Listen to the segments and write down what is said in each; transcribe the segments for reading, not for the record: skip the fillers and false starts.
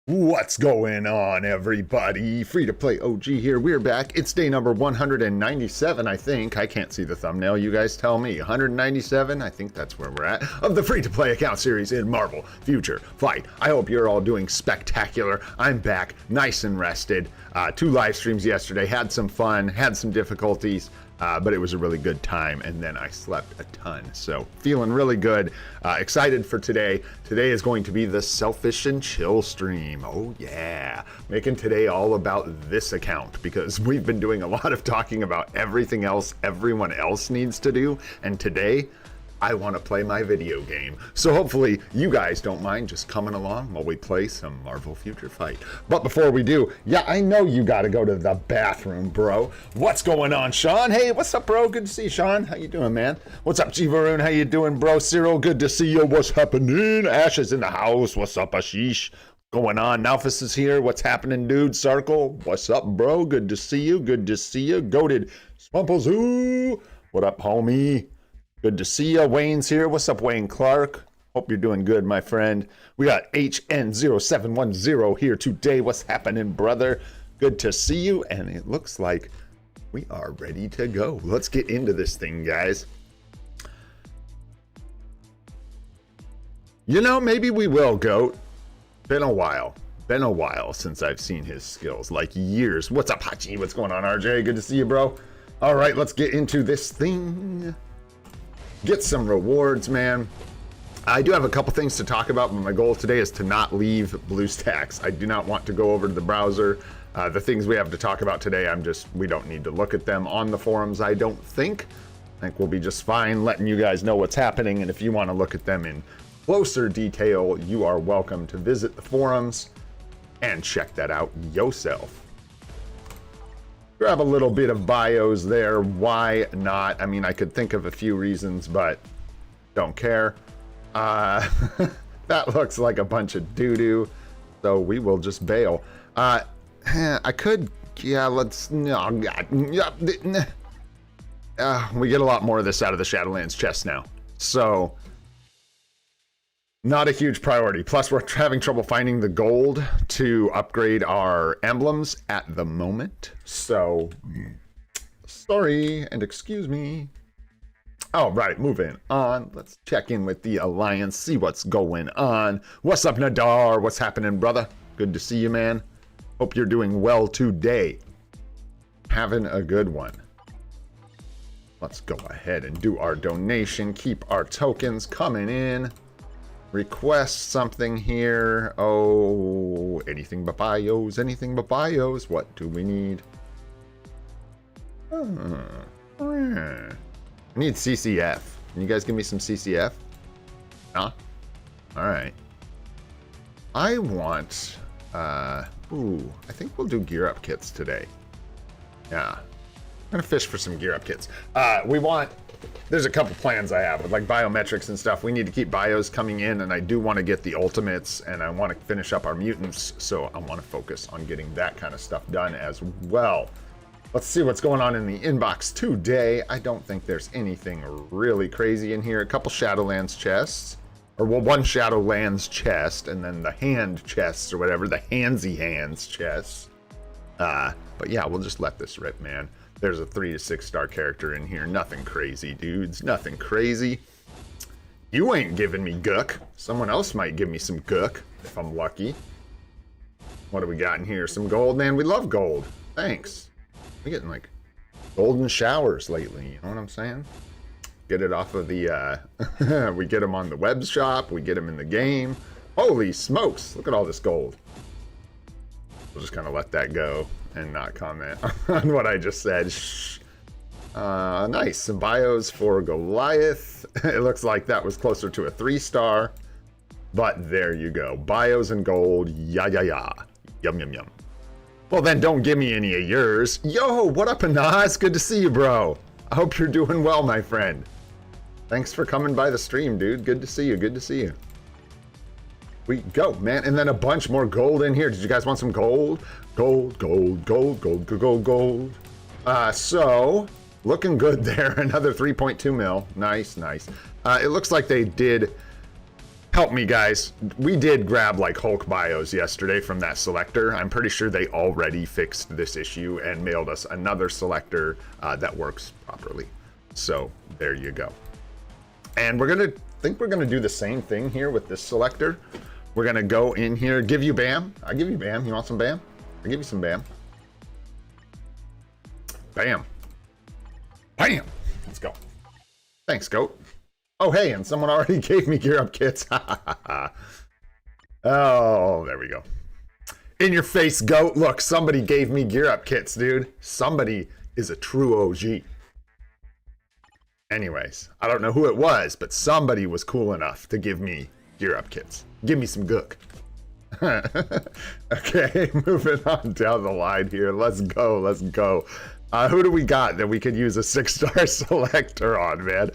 What's going on, everybody? Free to play OG here. We're back. It's day number 197, I think. I can't see the thumbnail. You guys tell me. 197? I think that's where we're at. Of the free to play account series in Marvel Future Fight. I hope you're all doing spectacular. I'm back, nice and rested. 2 live streams yesterday. Had some fun, had some difficulties. But it was a really good time, and then I slept a ton. So feeling really good, excited for today. Today is going to be the Selfish and Chill stream. Oh yeah, making today all about this account because we've been doing a lot of talking about everything else everyone else needs to do, and today I want to play my video game. So hopefully you guys don't mind just coming along while we play some Marvel Future Fight. But before we do, yeah, I know you got to go to the bathroom, bro. What's going on, Sean? Hey, what's up, bro? Good to see you, Sean. How you doing, man? What's up, G Varun? How you doing, bro? Cyril, good to see you. What's happening? Ash is in the house. What's up, Ashish? Going on? Nalphus is here. What's happening, dude? Sarkle, what's up, bro? Good to see you. Good to see you. Goated Spumpazoo. What up, homie? Good to see you. Wayne's here. What's up, Wayne Clark? Hope you're doing good, my friend. We got HN0710 here today. What's happening, brother? Good to see you. And it looks like we are ready to go. Let's get into this thing, guys. You know, maybe we will, Goat. Been a while. Been a while since I've seen his skills. Like years. What's up, Hachi? What's going on, RJ? Good to see you, bro. All right, let's get into this thing. Get some rewards, man. I do have a couple things to talk about, but my goal today is to not leave BlueStacks. I do not want to go over to the browser. The things we have to talk about today, we don't need to look at them on the forums, I don't think. I think we'll be just fine letting you guys know what's happening, and if you want to look at them in closer detail, you are welcome to visit the forums and check that out yourself. Grab a little bit of bios there. Why not? I mean, I could think of a few reasons, but don't care. That looks like a bunch of doo-doo, so we will just bail. I could, yeah, let's, no, we get a lot more of this out of the Shadowlands chest now, so not a huge priority. Plus, we're having trouble finding the gold to upgrade our emblems at the moment. So, sorry and excuse me. All right, moving on. Let's check in with the Alliance, see what's going on. What's up, Nadar? What's happening, brother? Good to see you, man. Hope you're doing well today. Having a good one. Let's go ahead and do our donation. Keep our tokens coming in. Request something here. Oh, anything but bios, anything but bios. What do we need? I need CCF. Can you guys give me some CCF? Huh? All right. I want, I think we'll do gear up kits today. Yeah. I'm gonna fish for some gear up kits. There's a couple plans I have with like biometrics and stuff. We need to keep bios coming in, and I do want to get the ultimates, and I want to finish up our mutants, so I want to focus on getting that kind of stuff done as well. Let's see what's going on in the inbox today. I don't think there's anything really crazy in here. A couple Shadowlands chests, or well, one Shadowlands chest, and then the hand chests or whatever, the handsy hands chests. But yeah, we'll just let this rip, man. There's a 3 to 6 star character in here. Nothing crazy, dudes. Nothing crazy. You ain't giving me gook. Someone else might give me some gook if I'm lucky. What do we got in here? Some gold, man. We love gold. Thanks. We're getting like golden showers lately. You know what I'm saying? Get it off of the, we get them on the web shop. We get them in the game. Holy smokes. Look at all this gold. We'll just kind of let that go and not comment on what I just said. Shh. Nice. Some bios for Goliath. It looks like that was closer to a 3 star. But there you go. Bios and gold. Yeah, yeah, yeah. Yum, yum, yum. Well, then don't give me any of yours. Yo, what up, Anas? Good to see you, bro. I hope you're doing well, my friend. Thanks for coming by the stream, dude. Good to see you. Good to see you. We go, man. And then a bunch more gold in here. Did you guys want some gold? Gold, gold, gold, gold, gold, gold. So, looking good there. Another 3.2 mil. Nice, nice. It looks like they did Help me, guys. We did grab like Hulk bios yesterday from that selector. I'm pretty sure they already fixed this issue and mailed us another selector that works properly. So there you go. And we're gonna do the same thing here with this selector. We're gonna go in here, give you BAM. I'll give you BAM. You want some BAM? I'll give you some BAM. BAM. BAM. Let's go. Thanks, Goat. Oh, hey, and someone already gave me gear up kits. Oh, there we go. In your face, Goat. Look, somebody gave me gear up kits, dude. Somebody is a true OG. Anyways, I don't know who it was, but somebody was cool enough to give me gear up kits. Give me some gook. Okay, moving on down the line here. Let's go, let's go. Who do we got that we could use a 6-star selector on, man?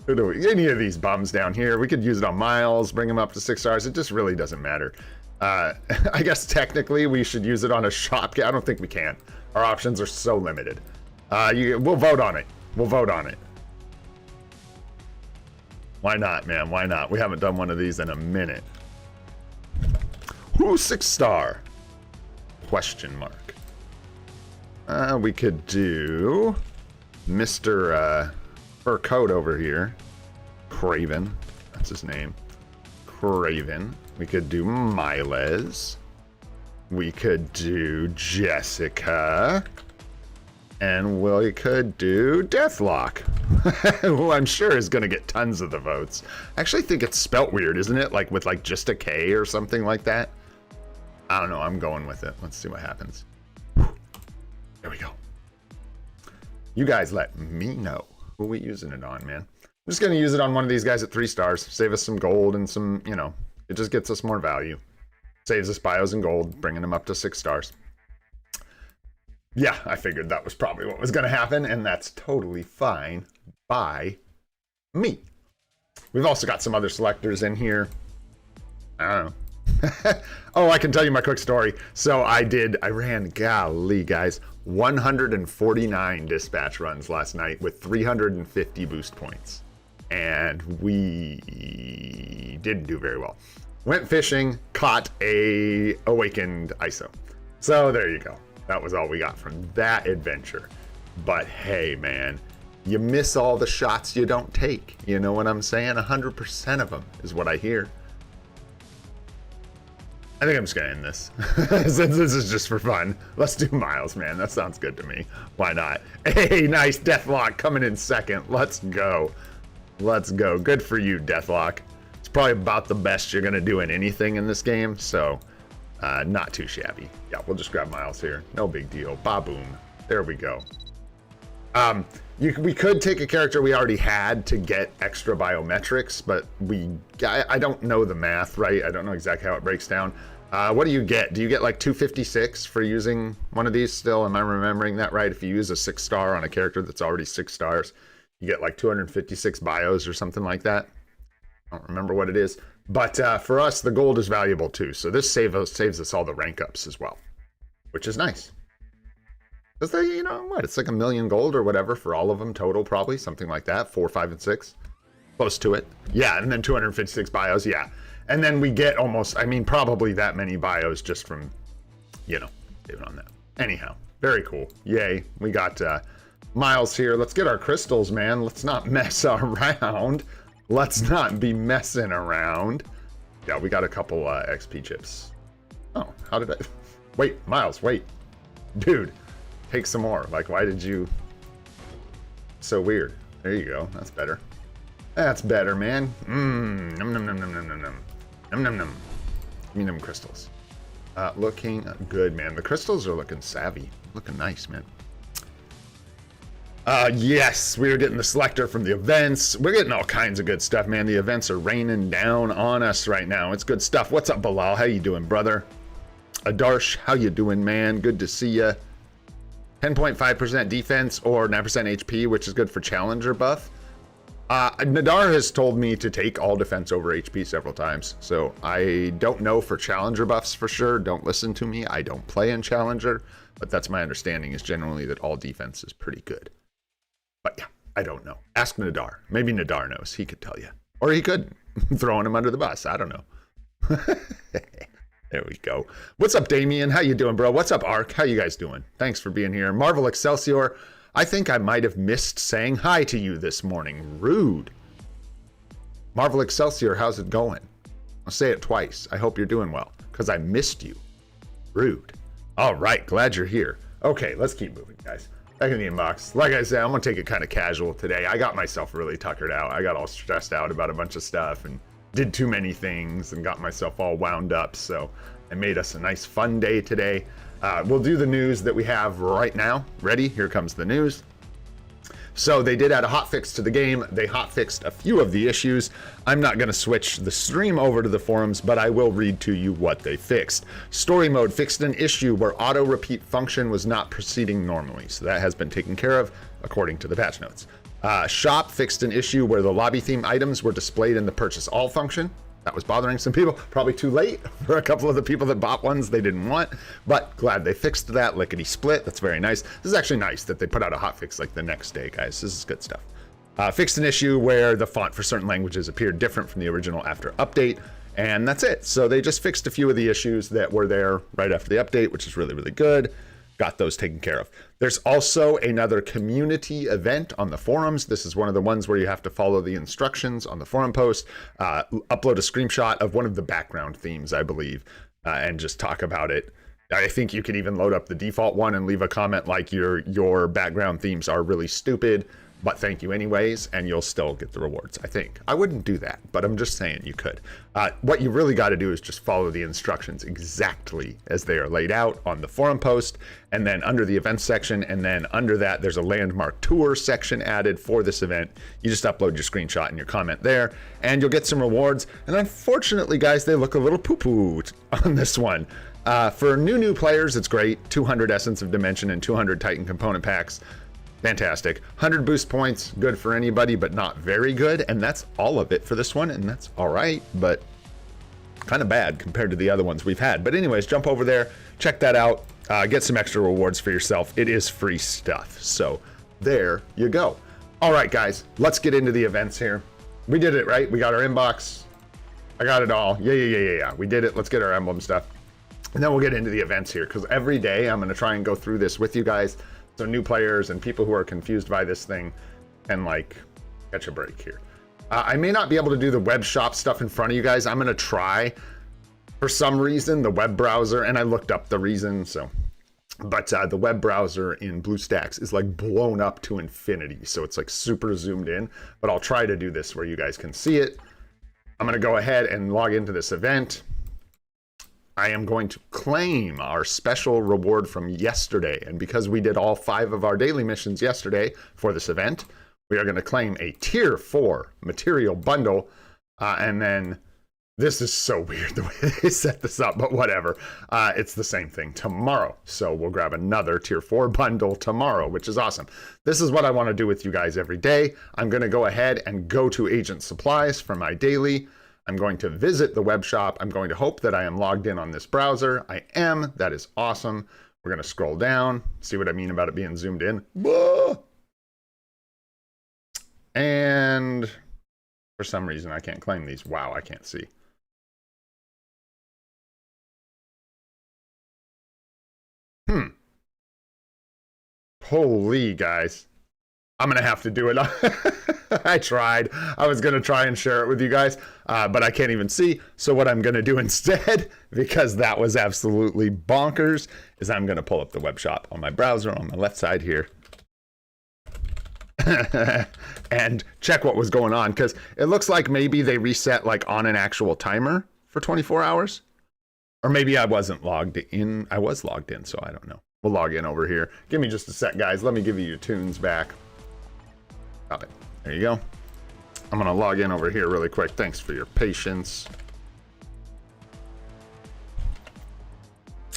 Who do we? Any of these bums down here. We could use it on Miles, bring him up to 6 stars. It just really doesn't matter. I guess technically we should use it on a shop. I don't think we can. Our options are so limited. We'll vote on it. We'll vote on it. Why not, man? Why not? We haven't done one of these in a minute. Who's 6-star? Question mark. We could do Mr. Fur Coat over here. Craven. That's his name. Craven. We could do Miles. We could do Jessica. And we could do Deathlock. Who I'm sure is going to get tons of the votes. I actually think it's spelt weird, isn't it? Like with like just a K or something like that. I don't know. I'm going with it. Let's see what happens. There we go. You guys let me know who we using it on, man. I'm just going to use it on one of these guys at 3 stars. Save us some gold and some, you know, it just gets us more value. Saves us bios and gold, bringing them up to 6 stars. Yeah, I figured that was probably what was going to happen, and that's totally fine by me. We've also got some other selectors in here. I don't know. Oh, I can tell you my quick story. So I ran, golly, guys, 149 dispatch runs last night with 350 boost points. And we didn't do very well. Went fishing, caught a awakened ISO. So there you go. That was all we got from that adventure. But hey, man, you miss all the shots you don't take. You know what I'm saying? 100% of them is what I hear. I think I'm just gonna end this. Since this is just for fun. Let's do Miles, man. That sounds good to me. Why not? Hey, nice, Deathlock coming in second. Let's go. Let's go. Good for you, Deathlock. It's probably about the best you're gonna do in anything in this game, so not too shabby. Yeah, we'll just grab Miles here. No big deal. Ba-boom. There we go. We could take a character we already had to get extra biometrics, but I don't know the math, right? I don't know exactly how it breaks down. What do you get? Do you get like 256 for using one of these still? Am I remembering that right? If you use a 6-star on a character that's already 6 stars, you get like 256 bios or something like that. I don't remember what it is. But for us, the gold is valuable too. So this saves us all the rank ups as well, which is nice. Because they, you know what, it's like 1 million gold or whatever for all of them total, probably something like that. 4, 5, and 6, close to it. Yeah, and then 256 bios. Yeah, and then we get almost, I mean, probably that many bios just from, you know, saving on that. Anyhow, very cool. Yay, we got Miles here. Let's get our crystals, man. Let's not mess around. Let's not be messing around. Yeah, we got a couple XP chips. Oh, how did I? Wait, Miles, wait, dude. Take some more. Like, why did you? So weird. There you go. That's better. That's better, man. Num num num num num num num num num num. Give me them crystals. Looking good, man. The crystals are looking savvy. Looking nice, man. Yes, we were getting the selector from the events. We're getting all kinds of good stuff, man. The events are raining down on us right now. It's good stuff. What's up, Bilal? How you doing, brother? Adarsh, how you doing, man? Good to see ya. 10.5% defense or 9% HP, which is good for challenger buff. Nadar has told me to take all defense over HP several times, so I don't know for challenger buffs for sure. Don't listen to me. I don't play in challenger, but that's my understanding is generally that all defense is pretty good. But yeah, I don't know. Ask Nadar. Maybe Nadar knows. He could tell you. Or he could. throwing him under the bus. I don't know. There we go. What's up, Damien? How you doing, bro? What's up, Ark? How you guys doing? Thanks for being here. Marvel Excelsior. I think I might have missed saying hi to you this morning. Rude. Marvel Excelsior, how's it going? I'll say it twice. I hope you're doing well, because I missed you. Rude. All right, glad you're here. Okay, let's keep moving, guys. Back in the inbox. Like I said, I'm going to take it kind of casual today. I got myself really tuckered out. I got all stressed out about a bunch of stuff and did too many things and got myself all wound up. So I made us a nice fun day today. We'll do the news that we have right now. Ready? Here comes the news. So they did add a hotfix to the game. They hotfixed a few of the issues. I'm not going to switch the stream over to the forums, but I will read to you what they fixed. Story mode fixed an issue where auto repeat function was not proceeding normally. So that has been taken care of according to the patch notes. Shop fixed an issue where the lobby theme items were displayed in the purchase all function. That was bothering some people. Probably too late for a couple of the people that bought ones they didn't want, but glad they fixed that. Lickety split. That's very nice. This is actually nice that they put out a hotfix like the next day, guys. This is good stuff. Fixed an issue where the font for certain languages appeared different from the original after update, and that's it. So they just fixed a few of the issues that were there right after the update, which is really, really good. Got those taken care of. There's also another community event on the forums. This is one of the ones where you have to follow the instructions on the forum post, upload a screenshot of one of the background themes, I believe, and just talk about it. I think you could even load up the default one and leave a comment like your background themes are really stupid, but thank you anyways, and you'll still get the rewards, I think. I wouldn't do that, but I'm just saying you could. What you really got to do is just follow the instructions exactly as they are laid out on the forum post, and then under the events section, and then under that, there's a landmark tour section added for this event. You just upload your screenshot and your comment there, and you'll get some rewards. And unfortunately, guys, they look a little poo-poo on this one. For new players, it's great. 200 Essence of Dimension and 200 Titan component packs. Fantastic. 100 boost points, good for anybody, but not very good. And that's all of it for this one. And that's all right, but kind of bad compared to the other ones we've had. But anyways, jump over there, check that out, get some extra rewards for yourself. It is free stuff. So there you go. All right, guys, let's get into the events here. We did it, right? We got our inbox. I got it all. Yeah. We did it. Let's get our emblem stuff. And then we'll get into the events here, because every day I'm going to try and go through this with you guys. So new players and people who are confused by this thing can like catch a break here. I may not be able to do the web shop stuff in front of you guys. I'm going to try. For some reason, the web browser, and I looked up the reason, but the web browser in BlueStacks is like blown up to infinity. So it's like super zoomed in, but I'll try to do this where you guys can see it. I'm going to go ahead and log into this event. I am going to claim our special reward from yesterday. And because we did all 5 of our daily missions yesterday for this event, we are going to claim a tier 4 material bundle. And then this is so weird the way they set this up, but whatever. It's the same thing tomorrow. So we'll grab another tier 4 bundle tomorrow, which is awesome. This is what I want to do with you guys every day. I'm going to go ahead and go to Agent Supplies for my daily. I'm going to visit the web shop. I'm going to hope that I am logged in on this browser. I am. That is awesome. We're going to scroll down, see what I mean about it being zoomed in. Whoa! And for some reason, I can't claim these. Wow, I can't see. Holy guys. I'm going to have to do it. I tried. I was going to try and share it with you guys, but I can't even see. So what I'm going to do instead, because that was absolutely bonkers, is I'm going to pull up the web shop on my browser on my left side here and check what was going on, because it looks like maybe they reset like on an actual timer for 24 hours. Or maybe I wasn't logged in. I was logged in, so I don't know. We'll log in over here. Give me just a sec, guys. Let me give you your tunes back. Stop it. There you go. I'm going to log in over here really quick. Thanks for your patience.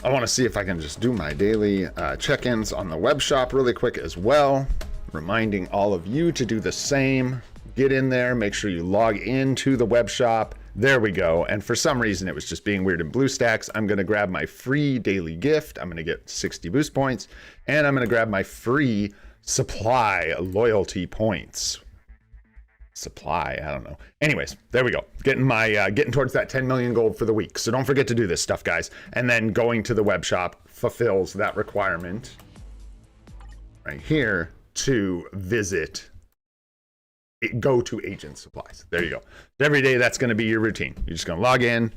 I want to see if I can just do my daily check-ins on the web shop really quick as well. Reminding all of you to do the same. Get in there. Make sure you log into the web shop. There we go. And for some reason, it was just being weird in BlueStacks. I'm going to grab my free daily gift. I'm going to get 60 boost points. And I'm going to grab my free supply loyalty points. supply. I don't know. Anyways, there we go. Getting my getting towards that 10 million gold for the week. So don't forget to do this stuff, guys. And then going to the web shop fulfills that requirement right here to visit. Go to agent supplies. There you go. Every day that's going to be your routine. You're just going to log in,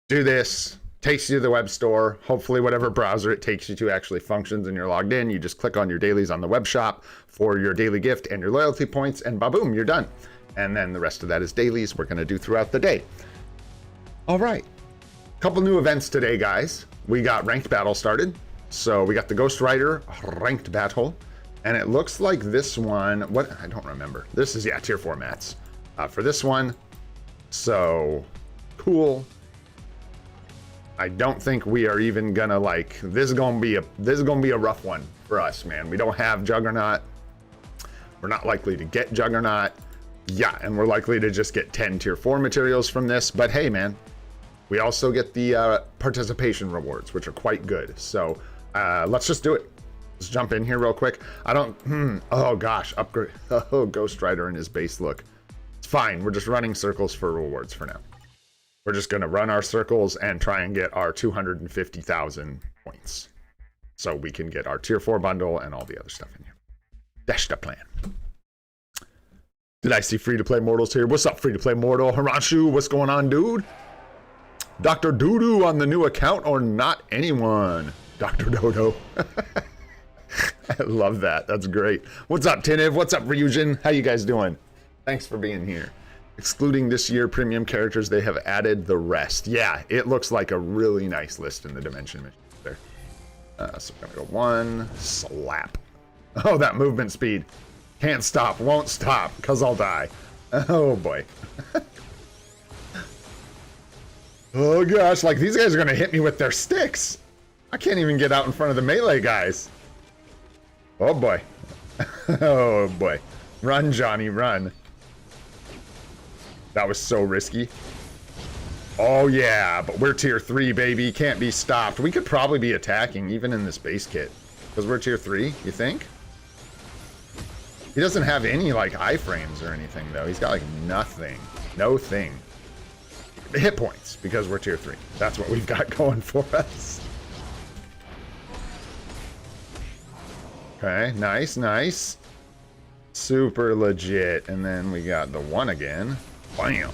do this, takes you to the web store. Hopefully whatever browser it takes you to actually functions and you're logged in. You just click on your dailies on the web shop for your daily gift and your loyalty points, and ba-boom, you're done. And then the rest of that is dailies we're going to do throughout the day. All right. Couple new events today, guys. We got ranked battle started. So we got the Ghost Rider ranked battle. And it looks like this one, what, I don't remember. This is, yeah, tier 4 mats for this one. So cool. I don't think we are even gonna like, this is gonna be a rough one for us, man. We don't have Juggernaut. We're not likely to get Juggernaut. Yeah, and we're likely to just get 10 tier 4 materials from this. But hey, man, we also get the participation rewards, which are quite good. So let's just do it. Let's jump in here real quick. I don't, oh gosh, upgrade, oh, Ghost Rider and his base look. It's fine, we're just running circles for rewards for now. We're just gonna run our circles and try and get our 250,000 points. So we can get our tier 4 bundle and all the other stuff in here. That's the plan. Did I see free-to-play mortals here? What's up, free-to-play mortal? Haranshu, what's going on, dude? Dr. Doodoo on the new account or not anyone? Dr. Dodo. I love that. That's great. What's up, Tiniv? What's up, Ryujin? How you guys doing? Thanks for being here. Excluding this year premium characters, they have added the rest. Yeah, it looks like a really nice list in the Dimension mission there. So we're gonna go one slap. Oh, that movement speed. Can't stop, won't stop, because I'll die. Oh boy. Oh gosh, like these guys are gonna hit me with their sticks. I can't even get out in front of the melee guys. Oh boy. Oh boy. Run, Johnny, run. That was so risky. Oh yeah, but we're tier 3, baby. Can't be stopped. We could probably be attacking even in this base kit. Because we're tier 3, you think? He doesn't have any like iframes or anything though. He's got like nothing. No thing. Hit points because we're tier 3. That's what we've got going for us. Okay, nice, nice. Super legit. And then we got the 1 again. Bam.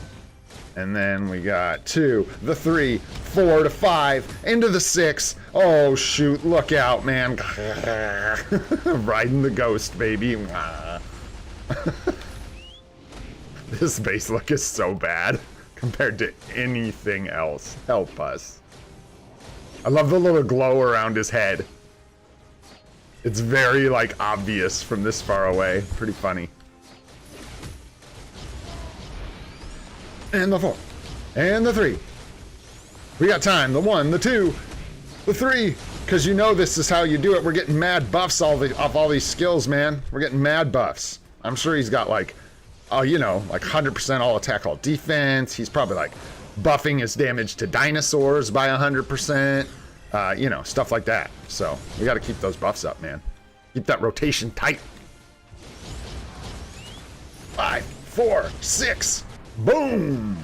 And then we got 2, the 3, 4 to 5, into the 6. Oh shoot, look out, man. Riding the ghost, baby. This base look is so bad compared to anything else. Help us. I love the little glow around his head. It's very, like, obvious from this far away. Pretty funny. And the 4. And the 3. We got time. The 1, the 2, the 3. Because you know this is how you do it. We're getting mad buffs off all these skills, man. We're getting mad buffs. I'm sure he's got, like, oh, you know, like 100% all attack, all defense. He's probably, like, buffing his damage to dinosaurs by 100%. You know, stuff like that. So we got to keep those buffs up, man. Keep that rotation tight. 5, 4, 6. Boom.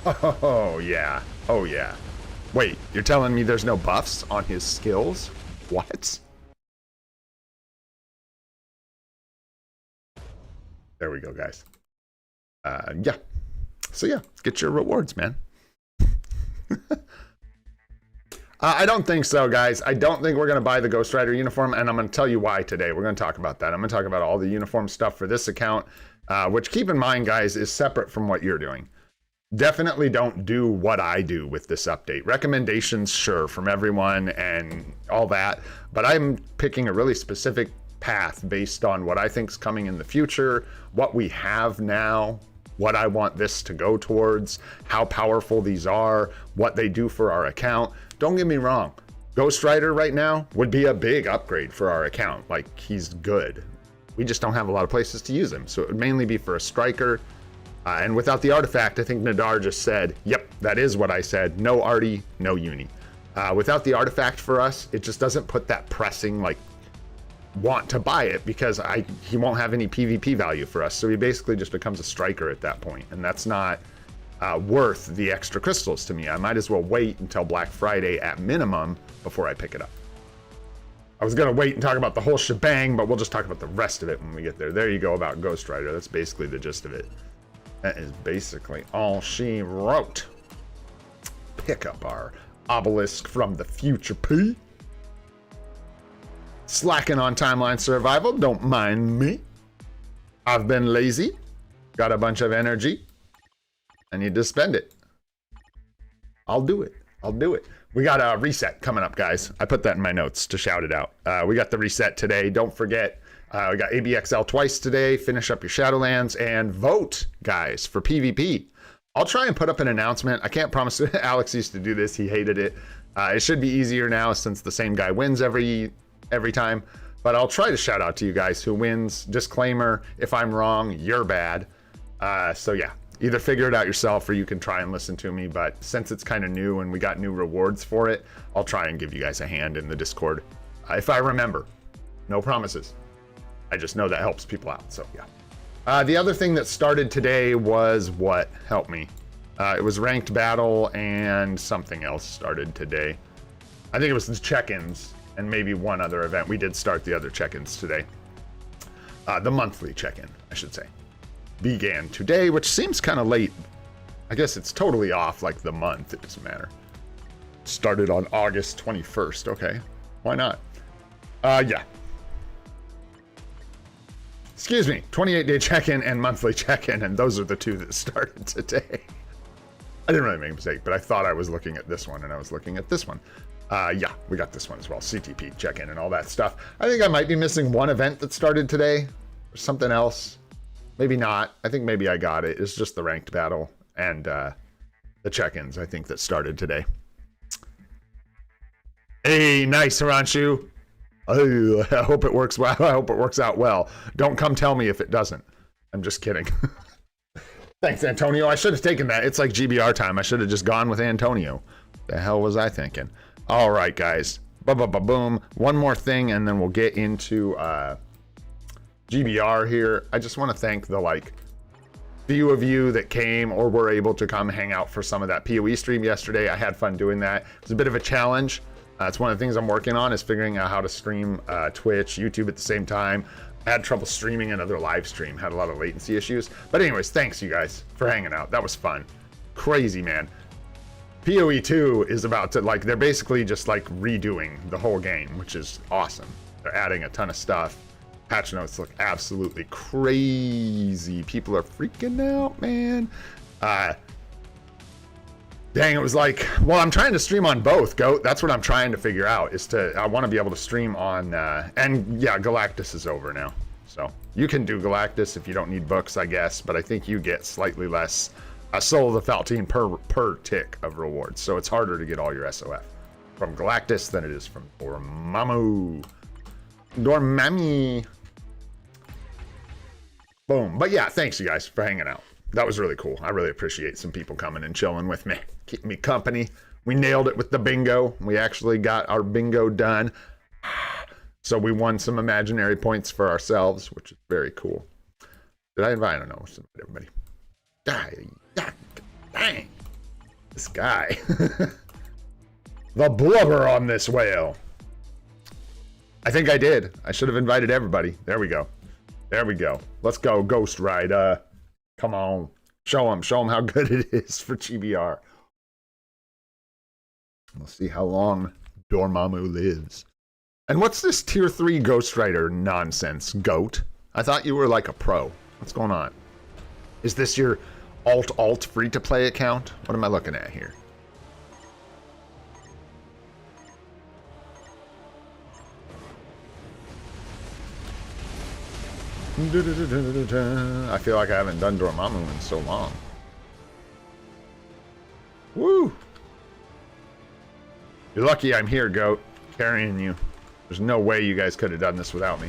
Oh, yeah. Oh, yeah. Wait, you're telling me there's no buffs on his skills? What? There we go, guys. Yeah. So, yeah, get your rewards, man. I don't think so, guys. I don't think we're going to buy the Ghost Rider uniform, and I'm going to tell you why today. We're going to talk about that. I'm going to talk about all the uniform stuff for this account, which, keep in mind, guys, is separate from what you're doing. Definitely don't do what I do with this update. Recommendations, sure, from everyone and all that, but I'm picking a really specific path based on what I think is coming in the future, what we have now, what I want this to go towards, how powerful these are, what they do for our account. Don't get me wrong, Ghost Rider right now would be a big upgrade for our account. Like, he's good. We just don't have a lot of places to use him. So it would mainly be for a striker. And without the artifact, I think Nadar just said, yep, that is what I said. No arty, no uni. Without the artifact for us, it just doesn't put that pressing, like, want to buy it because he won't have any PvP value for us. So he basically just becomes a striker at that point, and that's not worth the extra crystals to me. I might as well wait until Black Friday at minimum before I pick it up. I was gonna wait and talk about the whole shebang, but we'll just talk about the rest of it when we get there. There you go about Ghost Rider. That's basically the gist of it. That is basically all she wrote. Pick up our obelisk from the future, P. Slacking on timeline survival, don't mind me. I've been lazy, got a bunch of energy. I need to spend it. I'll do it. I'll do it. We got a reset coming up, guys. I put that in my notes to shout it out. We got the reset today. Don't forget, we got ABXL twice today. Finish up your Shadowlands and vote, guys, for PvP. I'll try and put up an announcement. I can't promise. Alex used to do this. He hated it. It should be easier now since the same guy wins every time. But I'll try to shout out to you guys who wins. Disclaimer, if I'm wrong, you're bad. So yeah, either figure it out yourself or you can try and listen to me. But since it's kind of new and we got new rewards for it, I'll try and give you guys a hand in the Discord. If I remember. No promises. I just know that helps people out. So yeah. The other thing that started today was what? Help me. It was ranked battle and something else started today. I think it was the check-ins and maybe one other event. We did start the other check-ins today. The monthly check-in, I should say, began today, which seems kind of late. I guess it's totally off like the month. It doesn't matter. Started on August 21st. Okay, why not? Yeah. Excuse me, 28-day check-in and monthly check-in, and those are the two that started today. I didn't really make a mistake, but I thought I was looking at this one, and I was looking at this one. Yeah, we got this one as well, CTP check-in and all that stuff. I think I might be missing one event that started today, or something else. Maybe not. I think maybe I got it. It's just the ranked battle and the check-ins, I think, that started today. Hey, nice, Haranshu. Oh, I hope it works well. I hope it works out well. Don't come tell me if it doesn't. I'm just kidding. Thanks, Antonio. I should have taken that. It's like GBR time. I should have just gone with Antonio. The hell was I thinking? All right, guys. Boom. One more thing, and then we'll get into GBR here. I just want to thank the few of you that came or were able to come hang out for some of that PoE stream yesterday. I had fun doing that. It was a bit of a challenge. It's one of the things I'm working on is figuring out how to stream Twitch, YouTube at the same time. I had trouble streaming another live stream, had a lot of latency issues. But anyways, thanks you guys for hanging out. That was fun. Crazy, man. PoE 2 is about to, they're basically just redoing the whole game, which is awesome. They're adding a ton of stuff. Patch notes look absolutely crazy. People are freaking out, man. Dang, it was well, I'm trying to stream on both, Goat. That's what I'm trying to figure out, I want to be able to stream on, and yeah, Galactus is over now. So you can do Galactus if you don't need books, I guess, but I think you get slightly less Soul of the Faltine per tick of rewards. So it's harder to get all your SOF from Galactus than it is from Dormammu. Dormammu. Boom. But yeah, thanks you guys for hanging out. That was really cool. I really appreciate some people coming and chilling with me, keeping me company. We nailed it with the bingo. We actually got our bingo done. So we won some imaginary points for ourselves, which is very cool. Did I invite? I don't know. Everybody. Dang. This guy. The blubber on this whale. I think I did. I should have invited everybody. There we go. There we go. Let's go, Ghost Rider. Come on, show them how good it is for GBR. We'll see how long Dormammu lives. And what's this tier 3 Ghost Rider nonsense, Goat? I thought you were a pro. What's going on? Is this your alt free-to-play account? What am I looking at here? I feel like I haven't done Dormammu in so long. Woo! You're lucky I'm here, Goat. Carrying you. There's no way you guys could have done this without me.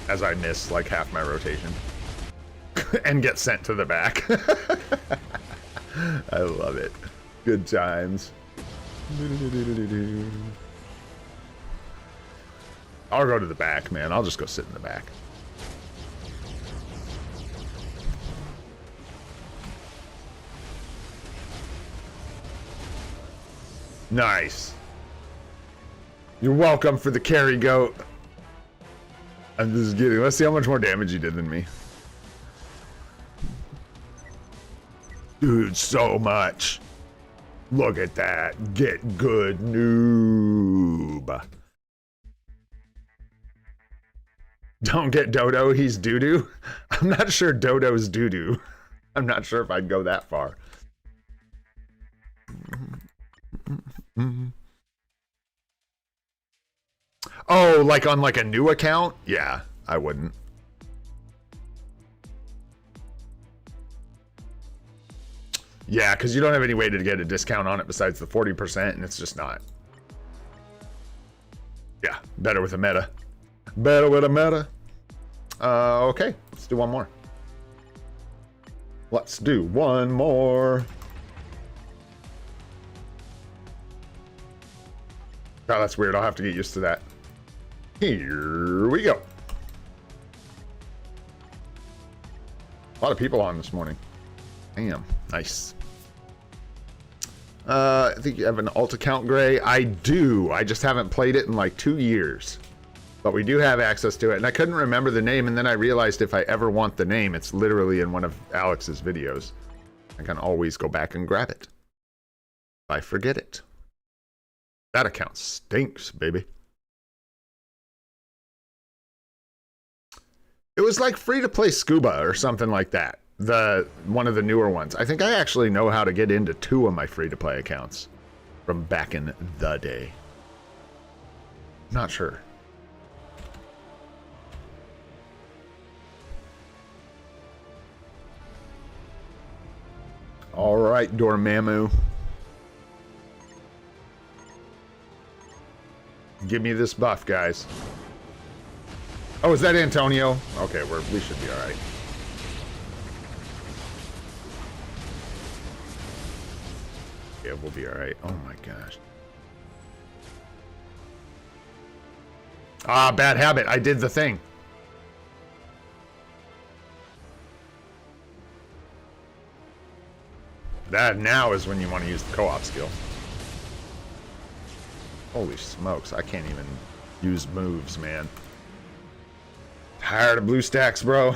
As I miss half my rotation. And get sent to the back. I love it. Good times. I'll go to the back, man. I'll just go sit in the back. Nice. You're welcome for the carry, goat. I'm just kidding. Let's see how much more damage he did than me. Dude, so much. Look at that. Get good, noob. Don't get Dodo, he's doo-doo. I'm not sure Dodo's doo-doo. I'm not sure if I'd go that far. Oh, like on like a new account? Yeah, I wouldn't. Yeah, because you don't have any way to get a discount on it besides the 40%, and it's just not. Yeah, better with a meta. Better with a meta. Okay, let's do one more. Let's do one more. Oh, that's weird. I'll have to get used to that. Here we go. A lot of people on this morning. Damn, nice. I think you have an alt account, Gray. I do. I just haven't played it in like 2 years. But we do have access to it. And I couldn't remember the name, and then I realized if I ever want the name, it's literally in one of Alex's videos. I can always go back and grab it. If I forget it. That account stinks, baby. It was like free-to-play Scuba or something like that. One of the newer ones. I think I actually know how to get into 2 of my free-to-play accounts from back in the day. Not sure. All right, Dormammu. Give me this buff, guys. Oh, is that Antonio? Okay, we should be all right. Yeah, we'll be all right. Oh my gosh. Ah, bad habit. I did the thing. That now is when you want to use the co-op skill. Holy smokes, I can't even use moves, man. Tired of blue stacks, bro.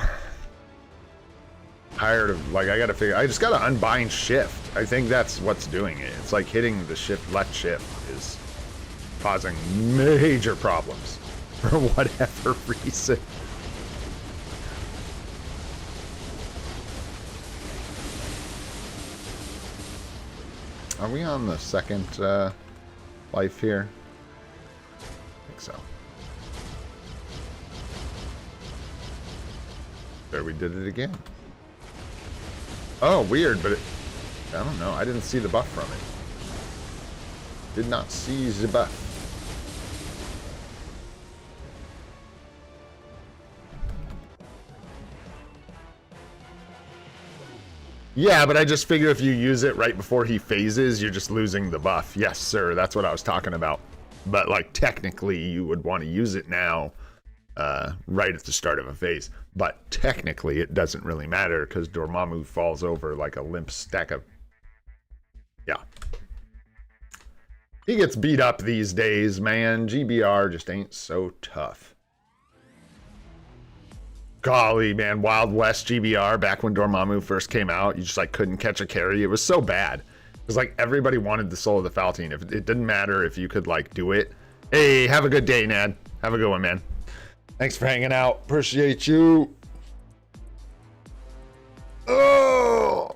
Tired of, like, I just gotta unbind shift. I think that's what's doing it. It's like hitting the left shift is causing major problems for whatever reason. Are we on the second life here? I think so. There, we did it again. Oh, weird, but I don't know. I didn't see the buff from it. Did not see the buff. Yeah, but I just figure if you use it right before he phases, you're just losing the buff. Yes, sir. That's what I was talking about. But, like, technically, you would want to use it now, right at the start of a phase. But technically, it doesn't really matter because Dormammu falls over like a limp stack of... Yeah. He gets beat up these days, man. GBR just ain't so tough. Golly, man, Wild West GBR back when Dormammu first came out, you just like couldn't catch a carry. It was so bad. It was like everybody wanted the Soul of the Faltine. If it didn't matter if you could like do it. Hey, have a good day, Nad. Have a good one, man. Thanks for hanging out. Appreciate you. Oh.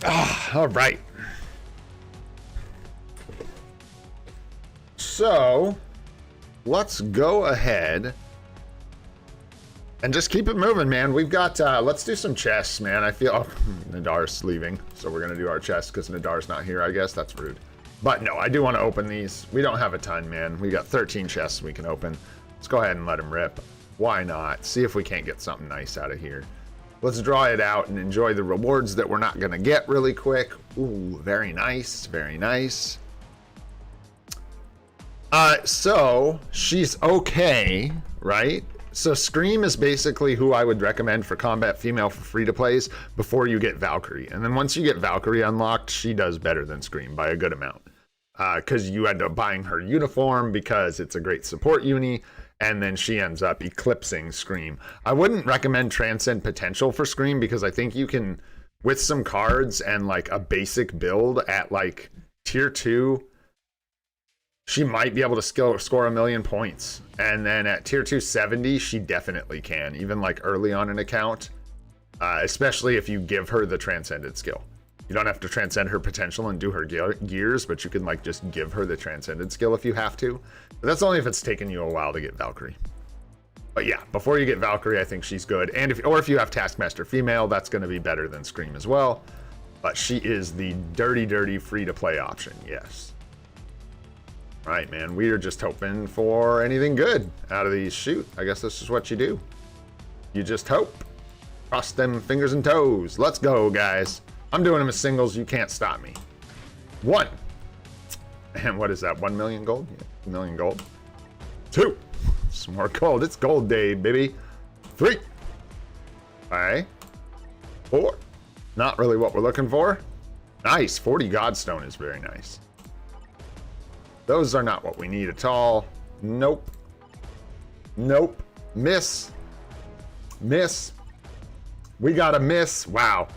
Ah, all right. So, let's go ahead and just keep it moving, man. We've got, let's do some chests, man. I feel, oh, Nadar's leaving, so we're gonna do our chests because Nadar's not here, I guess. That's rude. But no, I do want to open these. We don't have a ton, man. We got 13 chests we can open. Let's go ahead and let them rip. Why not? See if we can't get something nice out of here. Let's draw it out and enjoy the rewards that we're not gonna get really quick. Ooh, very nice, very nice. So she's okay, right? So Scream is basically who I would recommend for combat female for free-to-plays before you get Valkyrie. And then once you get Valkyrie unlocked, she does better than Scream by a good amount. Because you end up buying her uniform because it's a great support uni, and then she ends up eclipsing Scream. I wouldn't recommend Transcend Potential for Scream because I think you can, with some cards and like a basic build at like tier 2, she might be able to score 1,000,000 points. And then at tier 270, she definitely can, even like early on an account, especially if you give her the Transcended skill. You don't have to transcend her potential and do her gears, but you can like just give her the Transcended skill if you have to. But that's only if it's taken you a while to get Valkyrie. But yeah, before you get Valkyrie, I think she's good. And if you have Taskmaster female, that's going to be better than Scream as well. But she is the dirty free-to-play option, yes. All right, man, we are just hoping for anything good out of these. Shoot, I guess this is what you do. You just hope. Cross them fingers and toes. Let's go, guys. I'm doing them as singles. You can't stop me. 1. And what is that? 1,000,000 gold? Yeah, 1,000,000 gold. 2. Some more gold. It's gold day, baby. 3. Okay. 4. Not really what we're looking for. Nice. 40 Godstone is very nice. Those are not what we need at all. Nope. Nope. Miss. Miss. We got a miss. Wow.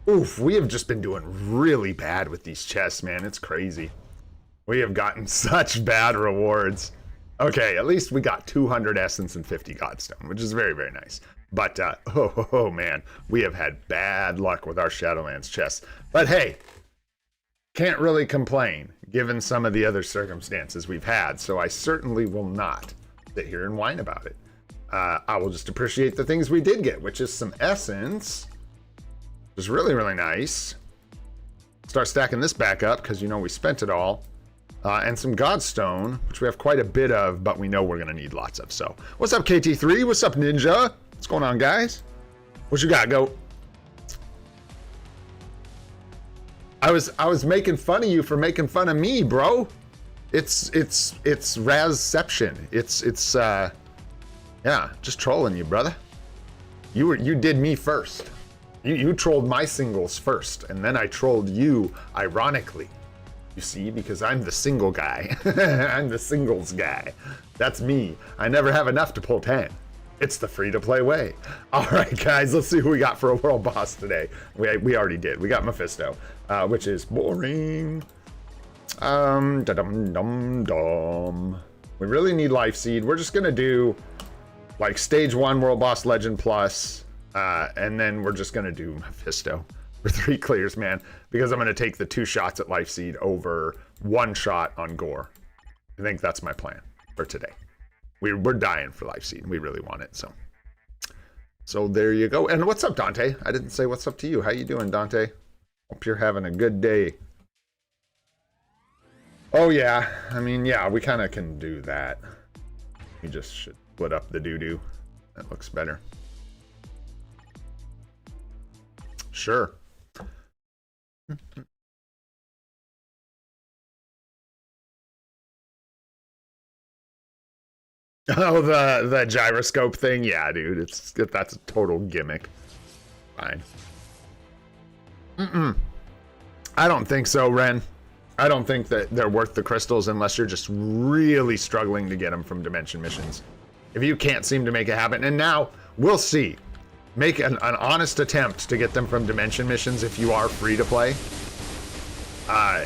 Oof, we have just been doing really bad with these chests, man. It's crazy. We have gotten such bad rewards. Okay, at least we got 200 Essence and 50 Godstone, which is very nice. But, oh man, we have had bad luck with our Shadowlands chests. But hey, can't really complain, given some of the other circumstances we've had, so I certainly will not sit here and whine about it. I will just appreciate the things we did get, which is some Essence, which is really nice. Start stacking this back up, because you know we spent it all. And some Godstone, which we have quite a bit of, but we know we're going to need lots of. So, what's up, KT3? What's up, Ninja? What's going on, guys? What you got, Goat? I was making fun of you for making fun of me, bro. It's Razception. It's yeah, just trolling you, brother. You did me first. You trolled my singles first, and then I trolled you, ironically. You see, because I'm the single guy. I'm the singles guy. That's me. I never have enough to pull 10. It's the free-to-play way. All right, guys, let's see who we got for a world boss today. We already did. We got Mephisto, which is boring. Da-dum-dum-dum. We really need Life Seed. We're just gonna do like stage 1 world boss legend plus, and then we're just gonna do Mephisto for 3 clears, man, because I'm gonna take the 2 shots at Life Seed over 1 shot on Gore. I think that's my plan for today. We're dying for Life Seed. We really want it, so there you go. And what's up, Dante? I didn't say what's up to you. How you doing, Dante? Hope you're having a good day. Oh yeah, I mean, yeah, we kind of can do that. We just should split up the doo-doo. That looks better. Sure. Oh, the gyroscope thing? Yeah, dude, that's a total gimmick. Fine. I don't think so, Ren. I don't think that they're worth the crystals unless you're just really struggling to get them from Dimension missions. If you can't seem to make it happen, and now, we'll see. Make an honest attempt to get them from Dimension missions if you are free to play.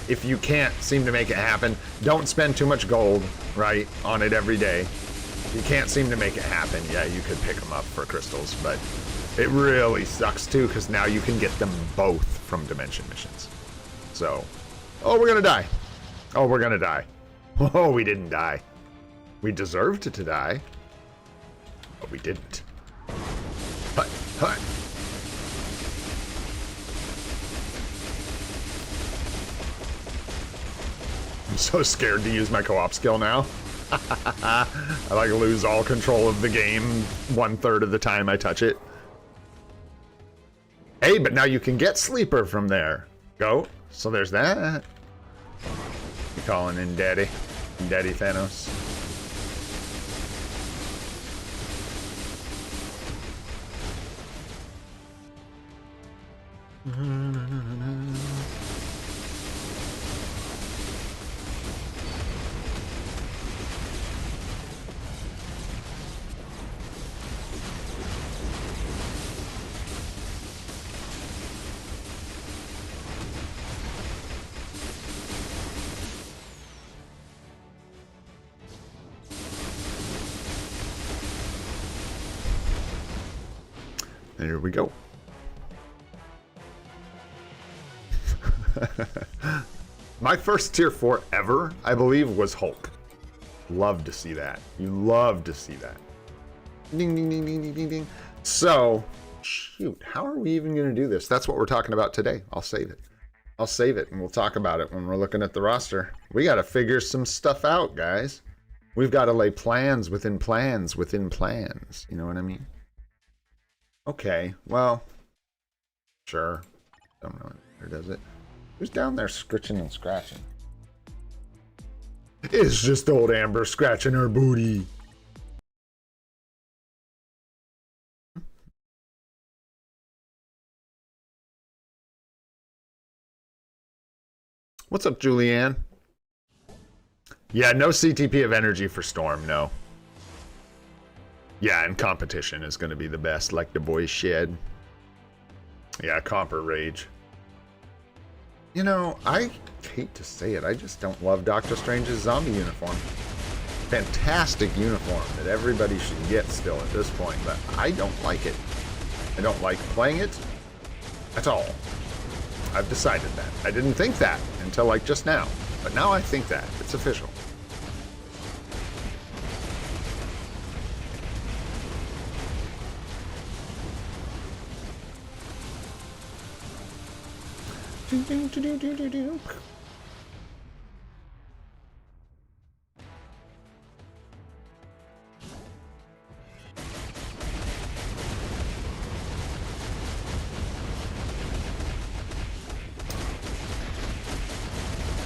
If you can't seem to make it happen, don't spend too much gold, right, on it every day. If you can't seem to make it happen, yeah, you could pick them up for crystals, but it really sucks too, because now you can get them both from Dimension missions. So, oh, we're gonna die. Oh, we're gonna die. Oh, we didn't die. We deserved to die, but we didn't. Hut, hut. I'm so scared to use my co-op skill now. I like lose all control of the game 1/3 of the time I touch it. Hey, but now you can get Sleeper from there. Go. So there's that. You calling in, Daddy? Daddy Thanos. There we go. My first tier 4 ever, I believe, was Hulk. Love to see that. You love to see that. Ding, ding, ding, ding, ding, ding, ding. So, shoot, how are we even going to do this? That's what we're talking about today. I'll save it. I'll save it, and we'll talk about it when we're looking at the roster. We got to figure some stuff out, guys. We've got to lay plans within plans within plans. You know what I mean? Okay, well, sure. Don't know where does it. Who's down there scritching and scratching? It's just old Amber scratching her booty. What's up, Julianne? Yeah, no CTP of energy for Storm, no. Yeah, and competition is going to be the best, like the boys shed. Yeah, comp or rage. You know, I hate to say it, I just don't love Doctor Strange's zombie uniform. Fantastic uniform that everybody should get still at this point, but I don't like it. I don't like playing it at all. I've decided that. I didn't think that until like just now, but now I think that. It's official.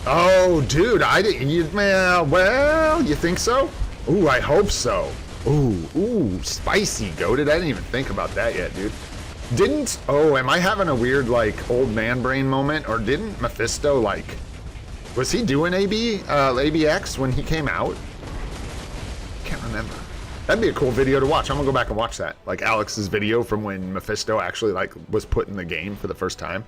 Oh, dude, I didn't. Well, you think so? Ooh, I hope so. Ooh, spicy goated. I didn't even think about that yet, dude. Am I having a weird, like, old man brain moment? Or didn't Mephisto, like, was he doing ABX when he came out? Can't remember. That'd be a cool video to watch. I'm gonna go back and watch that. Like Alex's video from when Mephisto actually, like, was put in the game for the first time.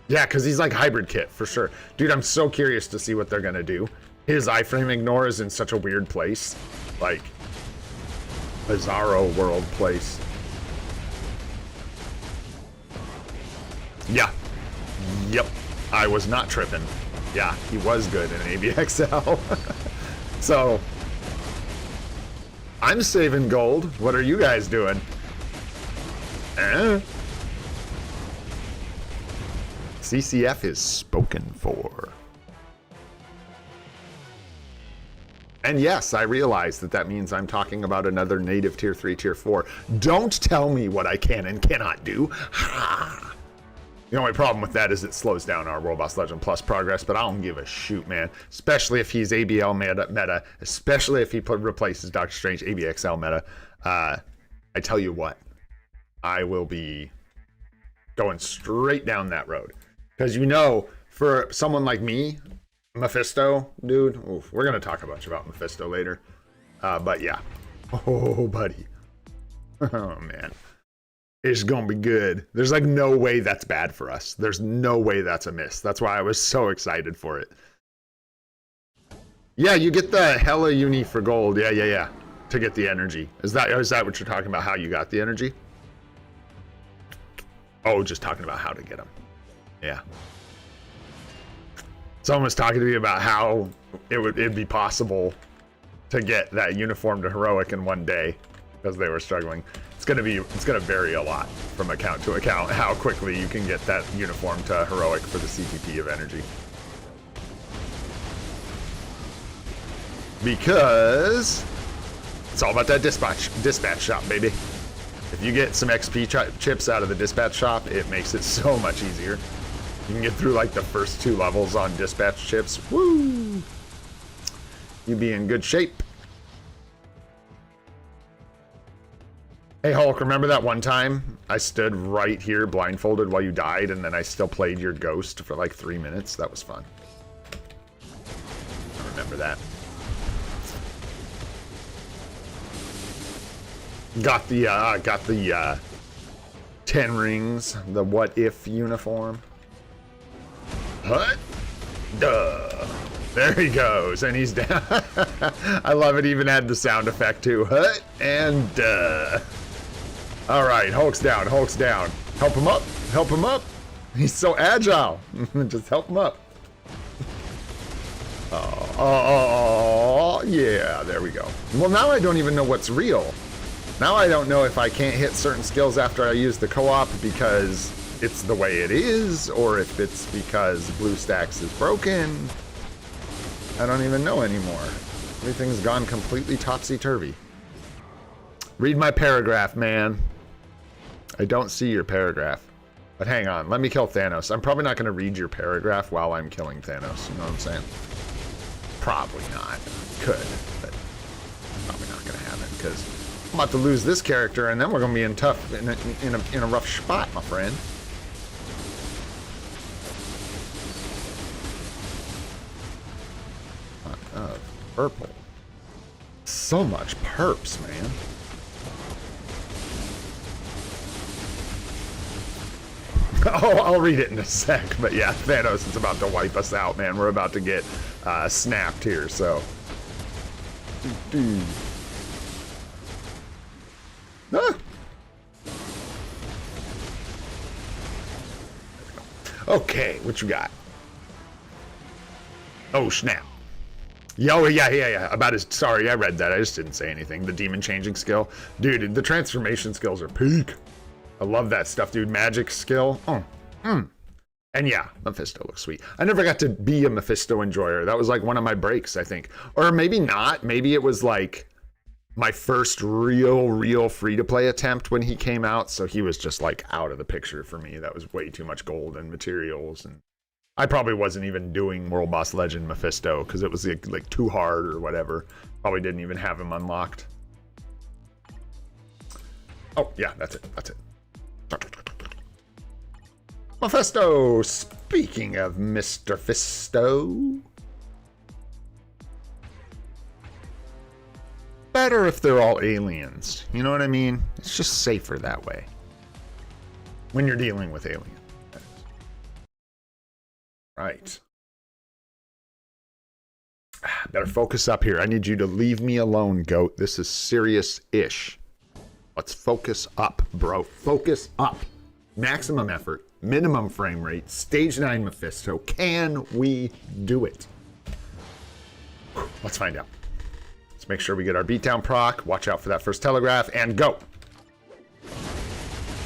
Yeah, because he's like hybrid kit, for sure. Dude, I'm so curious to see what they're gonna do. His iframe ignore is in such a weird place. Like, bizarro world place. Yeah. Yep. I was not tripping. Yeah, he was good in ABXL. So, I'm saving gold. What are you guys doing? CCF is spoken for. And yes, I realize that means I'm talking about another native tier 3, tier 4. Don't tell me what I can and cannot do. Ha! The only problem with that is it slows down our World Boss Legend Plus progress, but I don't give a shoot, man. Especially if he's ABL meta, especially if he replaces Doctor Strange ABXL meta. I tell you what, I will be going straight down that road. Because, you know, for someone like me, Mephisto, dude, oof, we're going to talk a bunch about Mephisto later. But yeah. Oh, buddy. Oh, man. It's going to be good. There's like no way that's bad for us. There's no way that's a miss. That's why I was so excited for it. Yeah, you get the hella uni for gold. Yeah. To get the energy. Is that what you're talking about? How you got the energy? Oh, just talking about how to get them. Yeah. Someone was talking to me about how it'd be possible to get that uniform to heroic in one day because they were struggling. It's gonna vary a lot from account to account how quickly you can get that uniform to heroic for the CTP of energy. Because it's all about that dispatch shop, baby. If you get some XP chips out of the dispatch shop, it makes it so much easier. You can get through like the first 2 levels on dispatch chips. Woo! You be in good shape. Hey, Hulk, remember that one time I stood right here blindfolded while you died, and then I still played your ghost for like 3 minutes? That was fun. I remember that. Got the 10 rings, the what if uniform. Hut? Duh. There he goes, and he's down. I love it, even had the sound effect too. Hut and duh. All right, Hulk's down, Hulk's down. Help him up, help him up. He's so agile. Just help him up. Oh, yeah, there we go. Well, now I don't even know what's real. Now I don't know if I can't hit certain skills after I use the co-op because it's the way it is, or if it's because BlueStacks is broken. I don't even know anymore. Everything's gone completely topsy-turvy. Read my paragraph, man. I don't see your paragraph. But hang on, let me kill Thanos. I'm probably not going to read your paragraph while I'm killing Thanos. You know what I'm saying? Probably not. Could, but probably not going to happen because I'm about to lose this character, and then we're going to be in a rough spot, my friend. Purple. So much perps, man. Oh, I'll read it in a sec, but yeah, Thanos is about to wipe us out, man. We're about to get snapped here, so. Ah. Okay, what you got? Oh, snap. Yo, yeah. About his. Sorry, I read that. I just didn't say anything. The demon changing skill. Dude, the transformation skills are peak. I love that stuff, dude. Magic skill. And yeah, Mephisto looks sweet. I never got to be a Mephisto enjoyer. That was like one of my breaks, I think. Or maybe not. Maybe it was like my first real free-to-play attempt when he came out. So he was just like out of the picture for me. That was way too much gold and materials, and I probably wasn't even doing World Boss Legend Mephisto because it was like too hard or whatever. Probably didn't even have him unlocked. Oh, yeah, that's it. Mephisto! Speaking of Mr. Fisto. Better if they're all aliens. You know what I mean? It's just safer that way. When you're dealing with aliens. Right. Better focus up here. I need you to leave me alone, goat. This is serious-ish. Let's focus up, bro. Focus up. Maximum effort, minimum frame rate, stage 9 Mephisto. Can we do it? Let's find out. Let's make sure we get our beatdown proc. Watch out for that first telegraph, and go.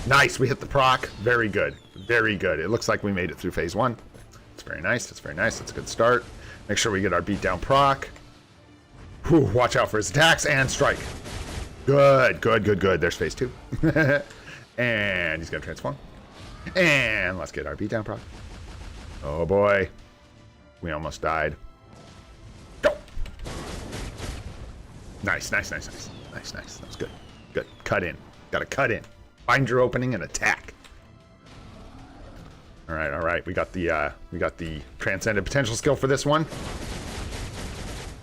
Nice, we hit the proc. Very good. Very good. It looks like we made it through phase 1. That's very nice. That's very nice. That's a good start. Make sure we get our beatdown proc. Whew, watch out for his attacks and strike. Good. There's phase 2. And he's going to transform. And let's get our beatdown proc. Oh boy. We almost died. Go. Nice. That was good. Good. Cut in. Got to cut in. Find your opening and attack. All right. We got the transcendent potential skill for this one.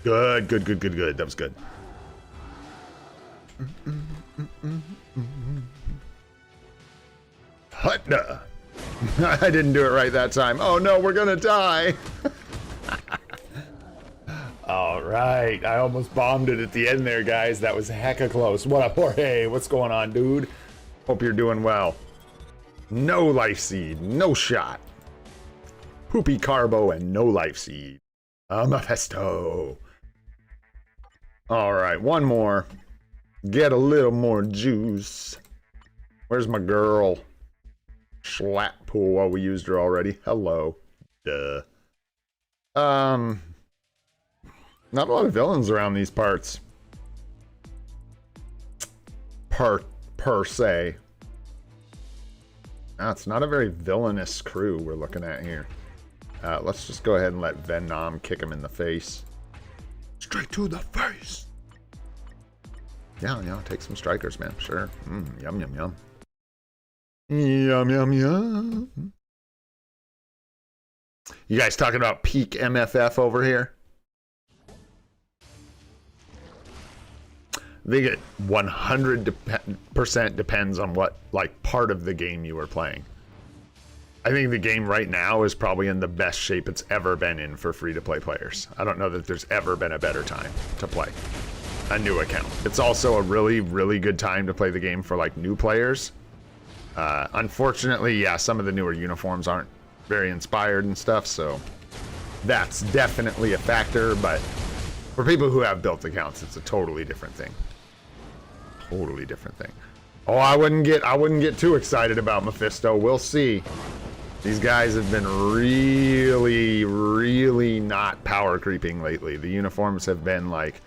Good. That was good. Hutna. I didn't do it right that time. Oh no, we're gonna die. All right, I almost bombed it at the end there, guys. That was hecka close. What up, Jorge? What's going on, dude? Hope you're doing well. No life seed, no shot. Poopy carbo and no life seed. Mephisto. All right, one more. Get a little more juice. Where's my girl? Schlatt pool. Oh, we used her already. Hello. Duh. Not a lot of villains around these parts. Per se. It's not a very villainous crew we're looking at here. Let's just go ahead and let Venom kick him in the face. Straight to the face. Yeah, take some strikers, man. Sure. Yum, yum, yum. Yum, yum, yum. You guys talking about peak MFF over here? I think it 100% depends on what, like, part of the game you are playing. I think the game right now is probably in the best shape it's ever been in for free-to-play players. I don't know that there's ever been a better time to play a new account. It's also a really, really good time to play the game for, like, new players. Unfortunately, yeah, some of the newer uniforms aren't very inspired and stuff, so that's definitely a factor, but for people who have built accounts, it's a totally different thing. Totally different thing. Oh, I wouldn't get too excited about Mephisto. We'll see. These guys have been really, really not power creeping lately. The uniforms have been like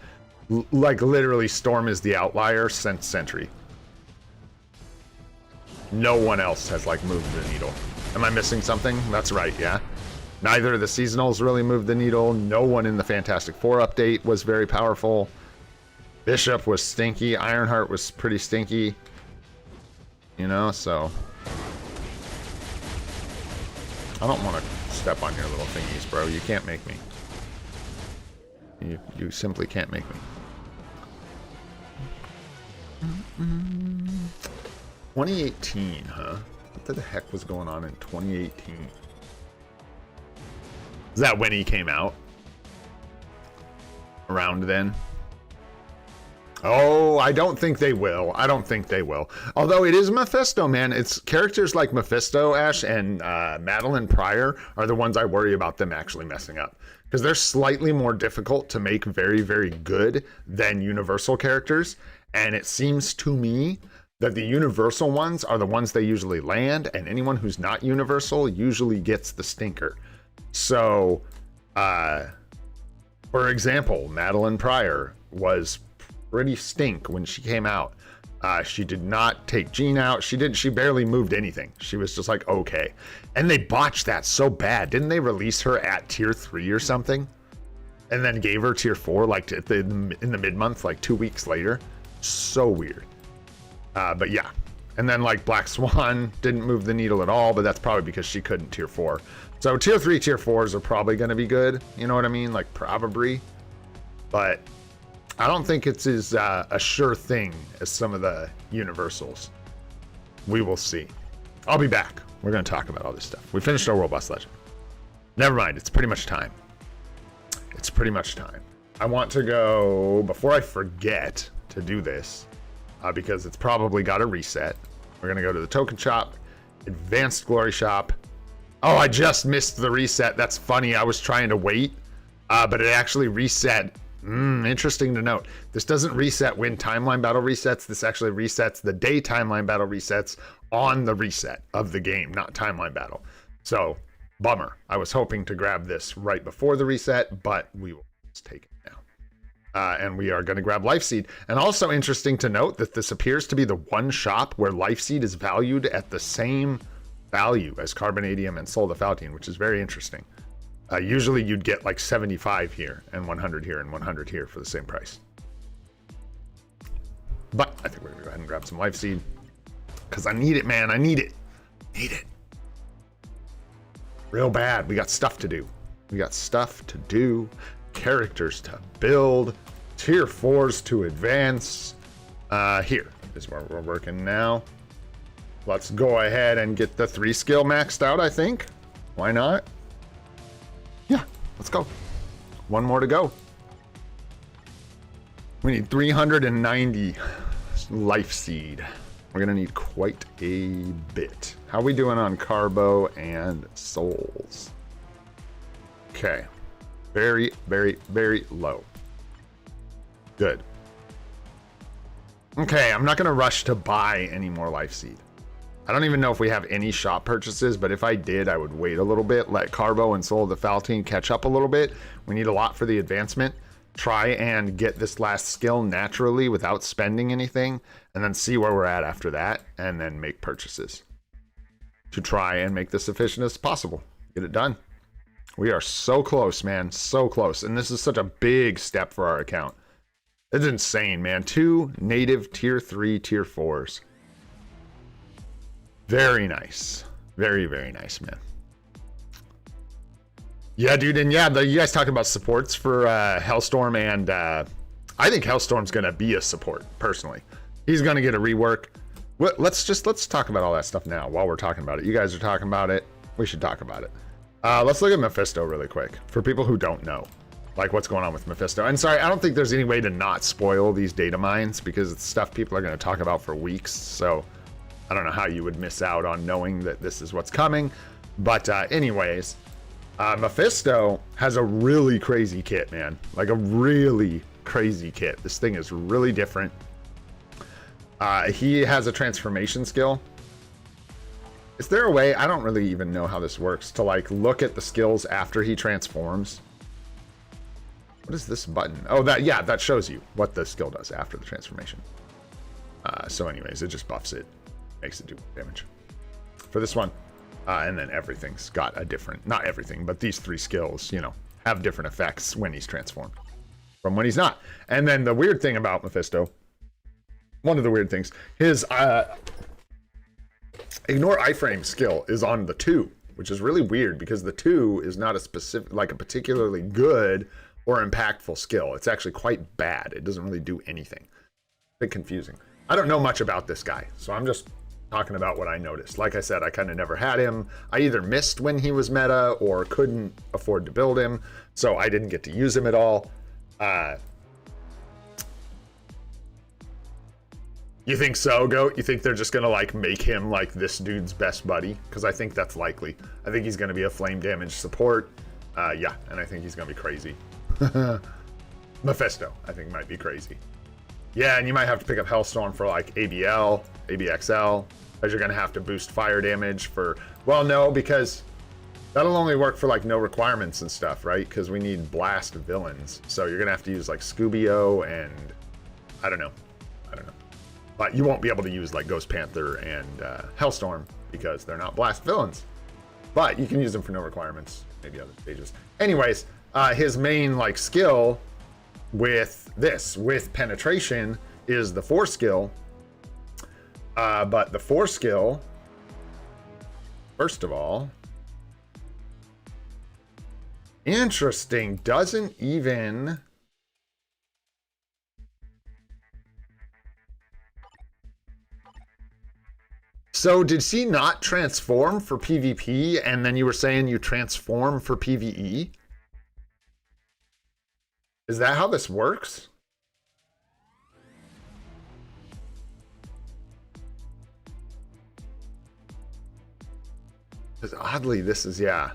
literally Storm is the outlier since Sentry. No one else has like moved the needle. Am I missing something? That's right, yeah. Neither of the seasonals really moved the needle. No one in the Fantastic Four update was very powerful. Bishop was stinky. Ironheart was pretty stinky. You know, so I don't want to step on your little thingies, bro. You can't make me. You simply can't make me. 2018, huh? What the heck was going on in 2018? Is that when he came out? Around then? Oh, I don't think they will. I don't think they will. Although it is Mephisto, man. It's characters like Mephisto, Ash, and Madeline Pryor are the ones I worry about them actually messing up. Because they're slightly more difficult to make very, very good than Universal characters. And it seems to me that the Universal ones are the ones they usually land, and anyone who's not Universal usually gets the stinker. So, for example, Madeline Pryor was pretty stink when she came out. She did not take Jean out. She barely moved anything. She was just like, okay. And they botched that so bad. Didn't they release her at tier 3 or something? And then gave her tier 4 like in the mid-month, like 2 weeks later. So weird. But yeah. And then like Black Swan didn't move the needle at all, but that's probably because she couldn't tier 4. So tier 3, tier 4s are probably going to be good. You know what I mean? Like probably. But I don't think it's as a sure thing as some of the Universals. We will see. I'll be back. We're going to talk about all this stuff. We finished our World Boss Legend. Never mind. It's pretty much time. It's pretty much time. I want to go, before I forget to do this, because it's probably got a reset. We're going to go to the token shop, advanced glory shop. Oh, I just missed the reset. That's funny. I was trying to wait, but it actually reset. Interesting to note. This doesn't reset when timeline battle resets. This actually resets the day timeline battle resets on the reset of the game, not timeline battle. So, bummer. I was hoping to grab this right before the reset, but we will just take it now. And we are going to grab Life Seed. And also interesting to note that this appears to be the one shop where Life Seed is valued at the same value as Carbonadium and Soul of Faltine, which is very interesting. Usually you'd get like 75 here and 100 here and 100 here for the same price. But I think we're gonna go ahead and grab some Life Seed because I need it, man. I need it. Need it. Real bad. We got stuff to do. We got stuff to do. Characters to build. Tier 4s to advance. Here is where we're working now. Let's go ahead and get the 3 skill maxed out, I think. Why not? Yeah, let's go. One more to go. We need 390 Life Seed. We're gonna need quite a bit. How are we doing on Carbo and Souls? Okay. Very, very, very low. Good. Okay, I'm not gonna rush to buy any more Life Seed. I don't even know if we have any shop purchases, but if I did, I would wait a little bit, let Carbo and Soul of the Faltine catch up a little bit. We need a lot for the advancement. Try and get this last skill naturally without spending anything, and then see where we're at after that, and then make purchases to try and make this efficient as possible. Get it done. We are so close, man. So close. And this is such a big step for our account. It's insane, man. 2 native tier 3, tier 4s. Very nice. Very, very nice, man. Yeah, dude. And yeah, you guys talking about supports for Hellstorm, and I think Hellstorm's going to be a support, personally. He's going to get a rework. Let's talk about all that stuff now while we're talking about it. You guys are talking about it. We should talk about it. Let's look at Mephisto really quick for people who don't know, like, what's going on with Mephisto. And sorry, I don't think there's any way to not spoil these data mines because it's stuff people are going to talk about for weeks. So I don't know how you would miss out on knowing that this is what's coming. But anyways, Mephisto has a really crazy kit, man. Like a really crazy kit. This thing is really different. He has a transformation skill. Is there a way, I don't really even know how this works, to like look at the skills after he transforms? What is this button? Oh, that shows you what the skill does after the transformation. So anyways, it just buffs it, makes it do damage. For this one, and then everything's got a different, not everything, but these 3 skills, you know, have different effects when he's transformed from when he's not. And then the weird thing about Mephisto, one of the weird things, his ignore iframe skill is on the 2, which is really weird because the 2 is not a specific, like a particularly good or impactful skill. It's actually quite bad. It doesn't really do anything. A bit confusing. I don't know much about this guy, so I'm just talking about what I noticed. Like I said, I kind of never had him. I either missed when he was meta or couldn't afford to build him, so I didn't get to use him at all. You think so, Goat? You think they're just gonna like make him like this dude's best buddy? Because I think that's likely. I think he's gonna be a flame damage support. Yeah, and I think he's gonna be crazy. Mephisto, I think, might be crazy. Yeah, and you might have to pick up Hellstorm for like ABL, ABXL, because you're gonna have to boost fire damage for, well, no, because that'll only work for like no requirements and stuff, right? Because we need blast villains. So you're gonna have to use like Scooby-O and I don't know. But you won't be able to use like Ghost Panther and Hellstorm because they're not blast villains. But you can use them for no requirements, maybe other stages. Anyways, his main like skill with penetration is the 4 skill. But the 4 skill, first of all, interesting, doesn't even... So did she not transform for PvP and then you were saying you transform for PvE? Is that how this works? Because oddly, this is, yeah.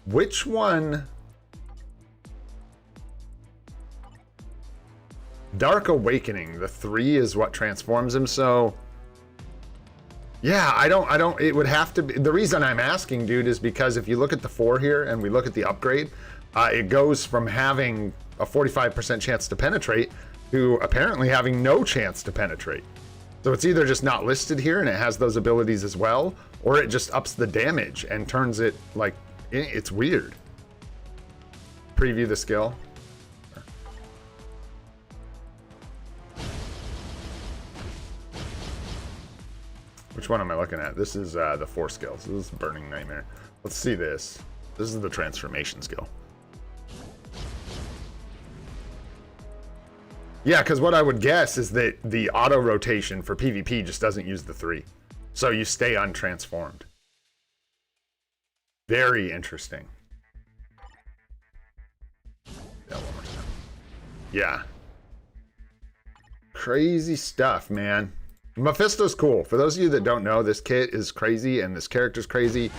Which one? Dark Awakening, the 3 is what transforms him, so yeah, I don't, it would have to be, the reason I'm asking, dude, is because if you look at the 4 here and we look at the upgrade, it goes from having a 45% chance to penetrate to apparently having no chance to penetrate. So it's either just not listed here and it has those abilities as well, or it just ups the damage and turns it like, it's weird. Preview the skill. Which one am I looking at? This is the 4 skills. This is Burning Nightmare. Let's see this. This is the transformation skill. Yeah, because what I would guess is that the auto rotation for PvP just doesn't use the 3. So you stay untransformed. Very interesting. Yeah, one more time. Yeah. Crazy stuff, man. Mephisto's cool. For those of you that don't know, this kit is crazy and this character's crazy.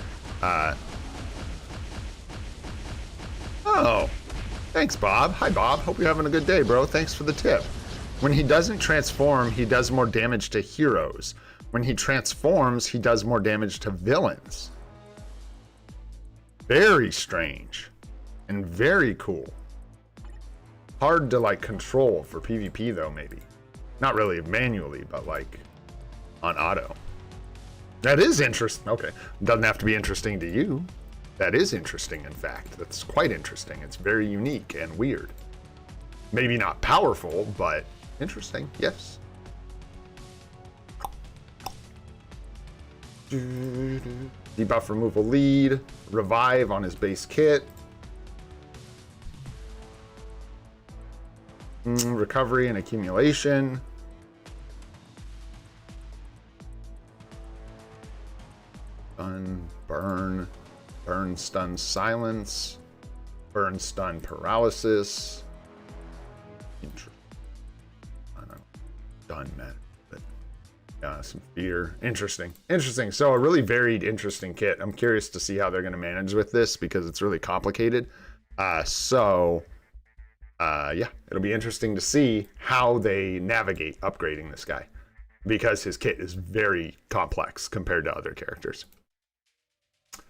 Oh, thanks, Bob. Hi, Bob. Hope you're having a good day, bro. Thanks for the tip. When he doesn't transform, he does more damage to heroes. When he transforms, he does more damage to villains. Very strange and very cool. Hard to like control for PvP though, maybe. Not really manually, but like on auto. That is interesting. Okay. Doesn't have to be interesting to you. That is interesting, in fact. That's quite interesting. It's very unique and weird. Maybe not powerful, but interesting. Yes. Debuff removal lead. Revive on his base kit. Recovery and accumulation. Stun, burn, burn, stun, silence, burn, stun, paralysis. I don't know. Done, man. But some fear. Interesting. Interesting. So a really varied, interesting kit. I'm curious to see how they're going to manage with this because it's really complicated. Yeah, it'll be interesting to see how they navigate upgrading this guy because his kit is very complex compared to other characters.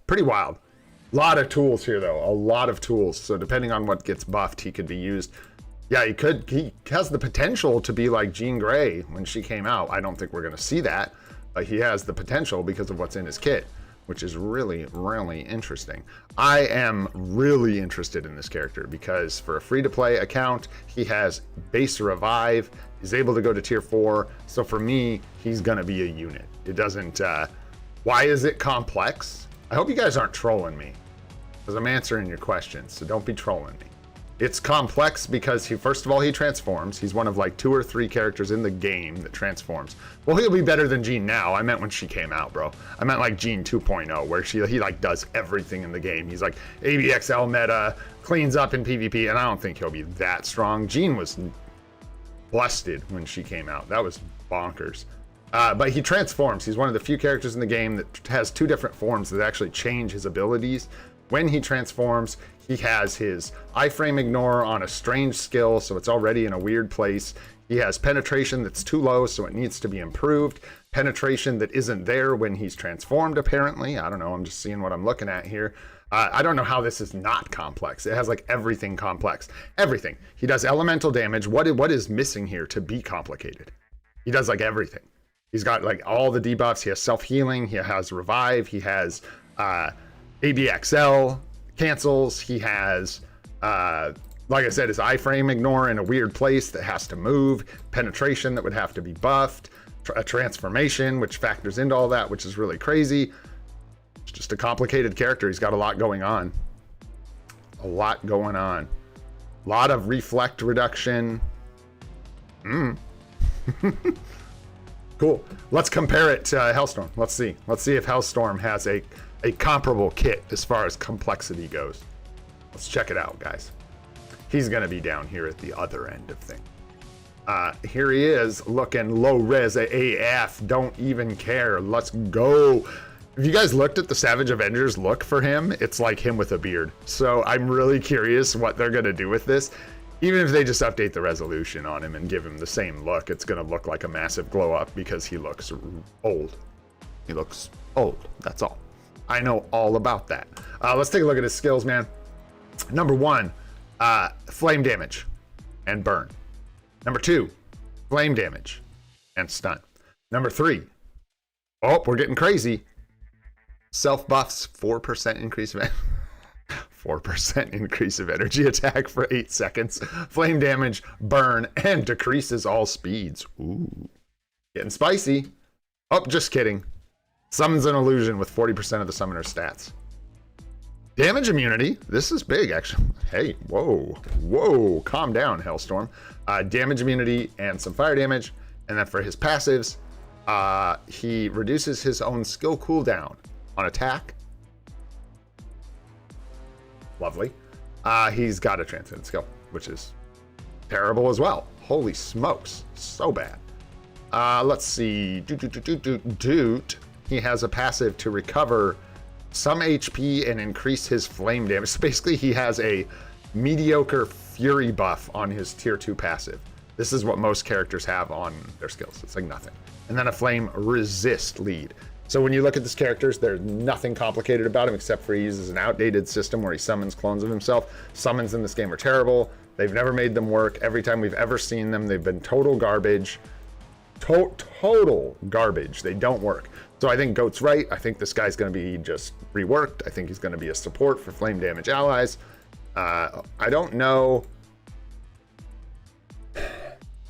Pretty wild. A lot of tools here, though. A lot of tools. So depending on what gets buffed, he could be used. Yeah, he has the potential to be like Jean Grey when she came out. I don't think we're going to see that, but he has the potential because of what's in his kit, which is really, really interesting. I am really interested in this character because for a free-to-play account, he has base revive, he's able to go to tier 4. So for me, he's going to be a unit. It doesn't... why is it complex? I hope you guys aren't trolling me because I'm answering your questions, so don't be trolling me. It's complex because first of all, he transforms. He's one of like 2 or 3 characters in the game that transforms. Well, he'll be better than Jean now. I meant when she came out, bro. I meant like Jean 2.0, where he like does everything in the game. He's like ABXL meta, cleans up in PvP, and I don't think he'll be that strong. Jean was busted when she came out. That was bonkers. But he transforms. He's one of the few characters in the game that has 2 different forms that actually change his abilities. When he transforms, he has his iframe ignore on a strange skill, so it's already in a weird place. He has penetration that's too low, so it needs to be improved. Penetration that isn't there when he's transformed, apparently. I don't know. I'm just seeing what I'm looking at here. I don't know how this is not complex. It has like everything complex. Everything. He does elemental damage. What is missing here to be complicated? He does like everything. He's got like all the debuffs. He has self-healing. He has revive. He has ABXL cancels. He has, like I said, his iframe ignore in a weird place that has to move. Penetration that would have to be buffed. A transformation, which factors into all that, which is really crazy. It's just a complicated character. He's got a lot going on. A lot going on. A lot of reflect reduction. Cool. Let's compare it to Hellstorm. Let's see. Let's see if Hellstorm has a comparable kit as far as complexity goes. Let's check it out, guys. He's going to be down here at the other end of things. Here he is, looking low-res AF. Don't even care. Let's go. If you guys looked at the Savage Avengers look for him, it's like him with a beard. So I'm really curious what they're going to do with this. Even if they just update the resolution on him and give him the same look, it's going to look like a massive glow up because he looks old. He looks old. That's all. I know all about that. Let's take a look at his skills, man. Number 1, flame damage and burn. Number 2, flame damage and stun. Number 3, oh, we're getting crazy. Self buffs, 4% increase of 4% increase of energy attack for 8 seconds. Flame damage, burn, and decreases all speeds. Ooh, getting spicy. Oh, just kidding. Summons an illusion with 40% of the summoner's stats. Damage immunity. This is big, actually. Hey, whoa, calm down, Hellstorm. Damage immunity and some fire damage. And then for his passives, he reduces his own skill cooldown on attack. Lovely. He's got a transcendent skill, which is terrible as well. Holy smokes, so bad. Let's see. He has a passive to recover some HP and increase his flame damage. So basically, he has a mediocre fury buff on his tier 2 passive. This is what most characters have on their skills. It's like nothing. And then a flame resist lead. So when you look at these characters, there's nothing complicated about him except for he uses an outdated system where he summons clones of himself. Summons in this game are terrible. They've never made them work. Every time we've ever seen them, they've been total garbage. Total garbage. They don't work. So I think Goat's right. I think this guy's going to be just reworked. I think he's going to be a support for flame damage allies. I don't know.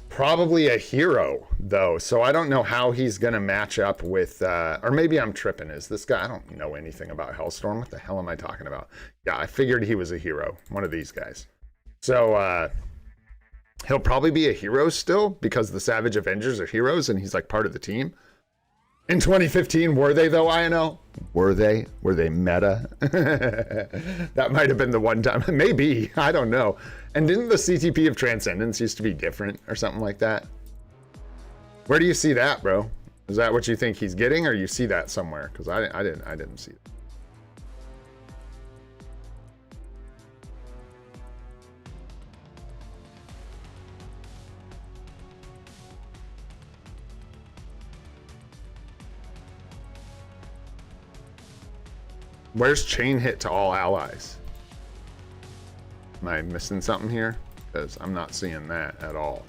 Probably a hero, though. So I don't know how he's going to match up with... or maybe I'm tripping. Is this guy... I don't know anything about Hellstorm. What the hell am I talking about? Yeah, I figured he was a hero. One of these guys. So he'll probably be a hero still because the Savage Avengers are heroes and he's like part of the team. In 2015, were they though, INO? Were they? Were they meta? That might have been the one time. Maybe. I don't know. And didn't the CTP of Transcendence used to be different or something like that? Where do you see that, bro? Is that what you think he's getting, or you see that somewhere? Because I didn't see it. Where's chain hit to all allies? Am I missing something here? Because I'm not seeing that at all.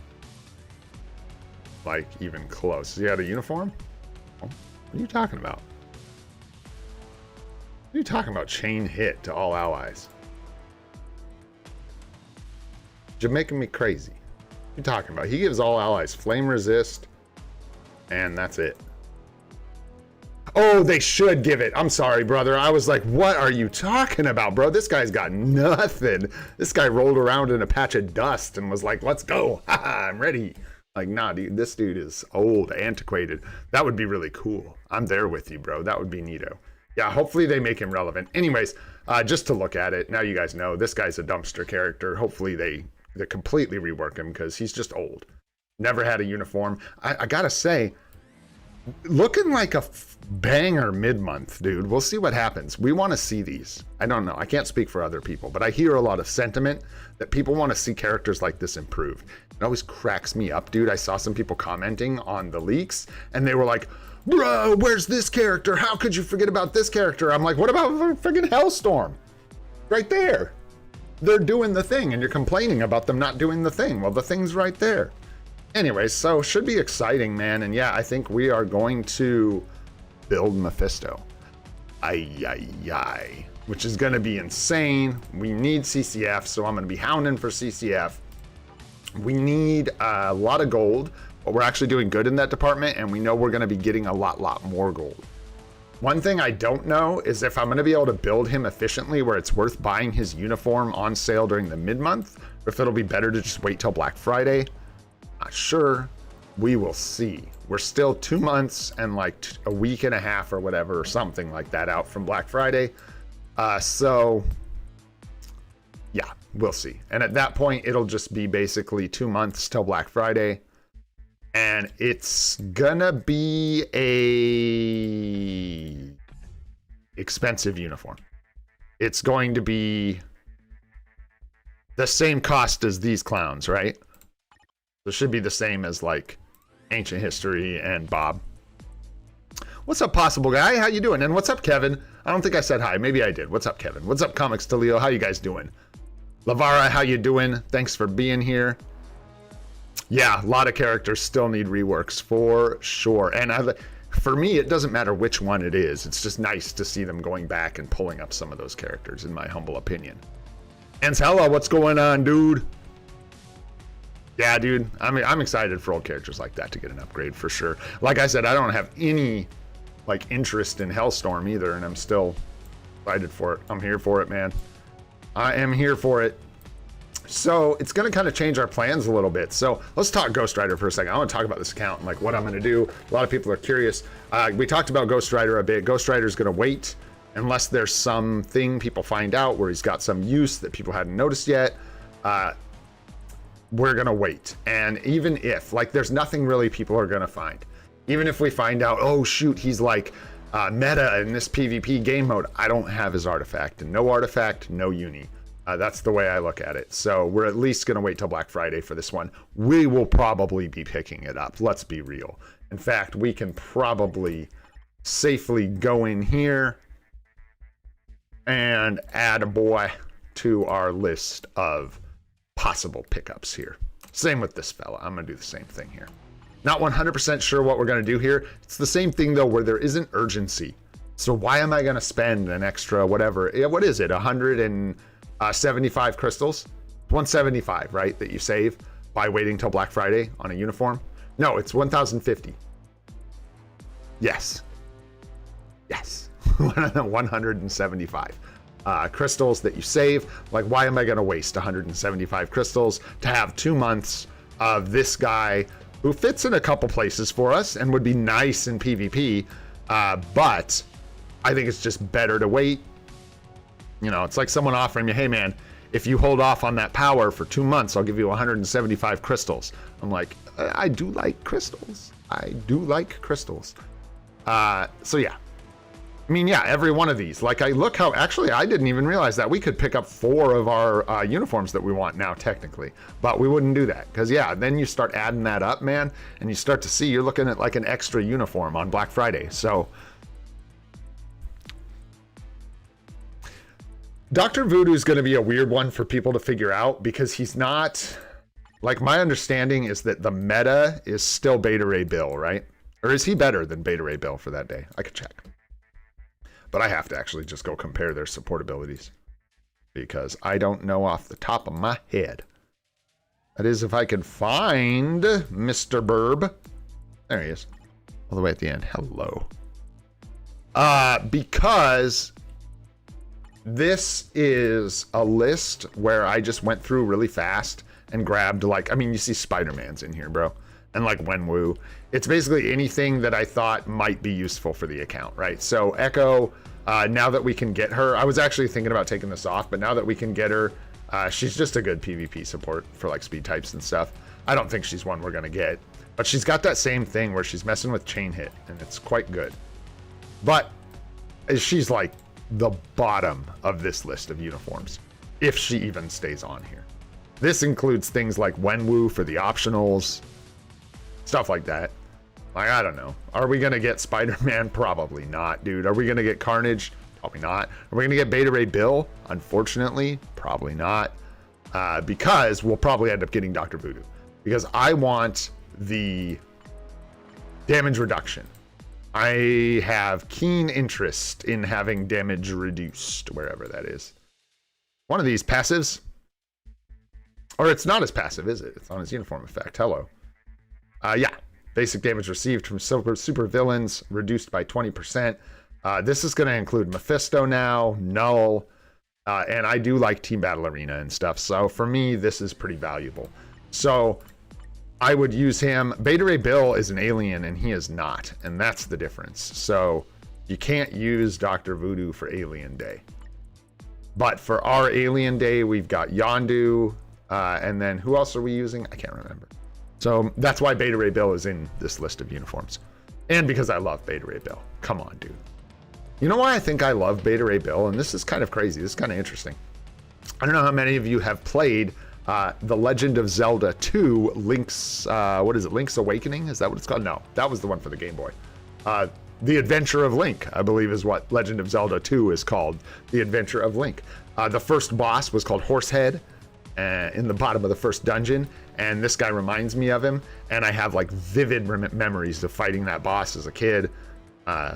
Like, even close. Is he out of uniform? What are you talking about? What are you talking about? Chain hit to all allies. You're making me crazy. What are you talking about? He gives all allies flame resist, and that's it. Oh, they should give it. I'm sorry, brother. I was like, what are you talking about, bro? This guy's got nothing. This guy rolled around in a patch of dust and was like, let's go. Haha, I'm ready. Like, nah, dude, this dude is old, antiquated. That would be really cool. I'm there with you, bro. That would be neato. Yeah, hopefully they make him relevant. Anyways, just to look at it, now you guys know this guy's a dumpster character. Hopefully they completely rework him because he's just old. Never had a uniform. I gotta say, looking like a banger mid-month, dude. We'll see what happens. We want to see these. I don't know. I can't speak for other people, but I hear a lot of sentiment that people want to see characters like this improved. It always cracks me up, dude. I saw some people commenting on the leaks, and they were like, bro, where's this character? How could you forget about this character? I'm like, what about freaking Hellstorm? Right there. They're doing the thing, and you're complaining about them not doing the thing. Well, the thing's right there. Anyways, so should be exciting, man. And yeah, I think we are going to build Mephisto. Which is going to be insane. We need CCF, so I'm going to be hounding for CCF. We need a lot of gold, but we're actually doing good in that department, and we know we're going to be getting a lot more gold. One thing I don't know is if I'm going to be able to build him efficiently where it's worth buying his uniform on sale during the mid-month, or if it'll be better to just wait till Black Friday. Not sure. We will see. We're still 2 months and like a week and a half or whatever, or something like that out from Black Friday. So yeah, we'll see. And at that point, it'll just be basically 2 months till Black Friday. And it's gonna be a expensive uniform. It's going to be the same cost as these clowns, right? It should be the same as like Ancient History and Bob. What's up, Possible Guy? How you doing? And what's up, Kevin? I don't think I said hi. Maybe I did. What's up, Kevin? What's up, Comics to Leo? How you guys doing? Lavara, how you doing? Thanks for being here. Yeah, a lot of characters still need reworks for sure. And for me, it doesn't matter which one it is. It's just nice to see them going back and pulling up some of those characters, in my humble opinion. Ansella, what's going on, dude? Yeah, dude, I'm excited for old characters like that to get an upgrade for sure. Like I said, I don't have any like interest in Hellstorm either, and I'm still excited for it. I'm here for it, man. I am here for it. So it's going to kind of change our plans a little bit. So let's talk Ghost Rider for a second. I want to talk about this account and like what I'm going to do. A lot of people are curious. We talked about Ghost Rider a bit. Ghost Rider is going to wait unless there's something people find out where he's got some use that people hadn't noticed yet. We're going to wait. And even if, like, there's nothing really people are going to find. Even if we find out, oh, shoot, he's like meta in this PvP game mode. I don't have his artifact. And no artifact, no uni. That's the way I look at it. So we're at least going to wait till Black Friday for this one. We will probably be picking it up. Let's be real. In fact, we can probably safely go in here and add a boy to our list of possible pickups here. Same with this fella. I'm going to do the same thing here. Not 100% sure what we're going to do here. It's the same thing, though, where there isn't urgency. So why am I going to spend an extra whatever? What is it? 175 crystals? 175, right? That you save by waiting till Black Friday on a uniform? No, it's 1,050. Yes. Yes. 175 crystals that you save. Like, why am I going to waste 175 crystals to have 2 months of this guy who fits in a couple places for us and would be nice in PvP, but I think it's just better to wait. You know, it's like someone offering you, hey man, if you hold off on that power for 2 months, I'll give you 175 crystals. I'm like, I do like crystals. I do like crystals. So yeah. I mean, yeah, every one of these. Like, actually, I didn't even realize that we could pick up 4 of our uniforms that we want now, technically. But we wouldn't do that. Because, yeah, then you start adding that up, man. And you start to see you're looking at like an extra uniform on Black Friday. So, Dr. Voodoo is going to be a weird one for people to figure out. Because he's not... Like, my understanding is that the meta is still Beta Ray Bill, right? Or is he better than Beta Ray Bill for that day? I could check. But I have to actually just go compare their support abilities because I don't know off the top of my head. That is, if I could find Mr. Burb. There he is. All the way at the end. Hello. Because this is a list where I just went through really fast and grabbed, like, I mean, you see Spider-Man's in here, bro. And like Wenwu. It's basically anything that I thought might be useful for the account, right? So Echo, now that we can get her, I was actually thinking about taking this off, but now that we can get her, she's just a good PvP support for like speed types and stuff. I don't think she's one we're gonna get, but she's got that same thing where she's messing with chain hit, and it's quite good. But she's like the bottom of this list of uniforms, if she even stays on here. This includes things like Wenwu for the optionals, stuff like that. Like, I don't know. Are we going to get Spider-Man? Probably not, dude. Are we going to get Carnage? Probably not. Are we going to get Beta Ray Bill? Unfortunately, probably not. Because we'll probably end up getting Dr. Voodoo. Because I want the damage reduction. I have keen interest in having damage reduced, wherever that is. One of these passives. Or it's not as passive, is it? It's on his uniform effect. Hello. Yeah, basic damage received from super villains reduced by 20%. This is going to include Mephisto now, Null, and I do like Team Battle Arena and stuff. So for me, this is pretty valuable. So I would use him. Beta Ray Bill is an alien and he is not, and that's the difference. So you can't use Dr. Voodoo for Alien Day. But for our Alien Day, we've got Yondu, and then who else are we using? I can't remember. So that's why Beta Ray Bill is in this list of uniforms. And because I love Beta Ray Bill. Come on, dude. You know why I think I love Beta Ray Bill? And this is kind of crazy. This is kind of interesting. I don't know how many of you have played The Legend of Zelda 2, Link's, what is it? Link's Awakening? Is that what it's called? No, that was the one for the Game Boy. The Adventure of Link, I believe is what Legend of Zelda 2 is called. The Adventure of Link. The first boss was called Horsehead. In the bottom of the first dungeon, and this guy reminds me of him, and I have like vivid memories of fighting that boss as a kid,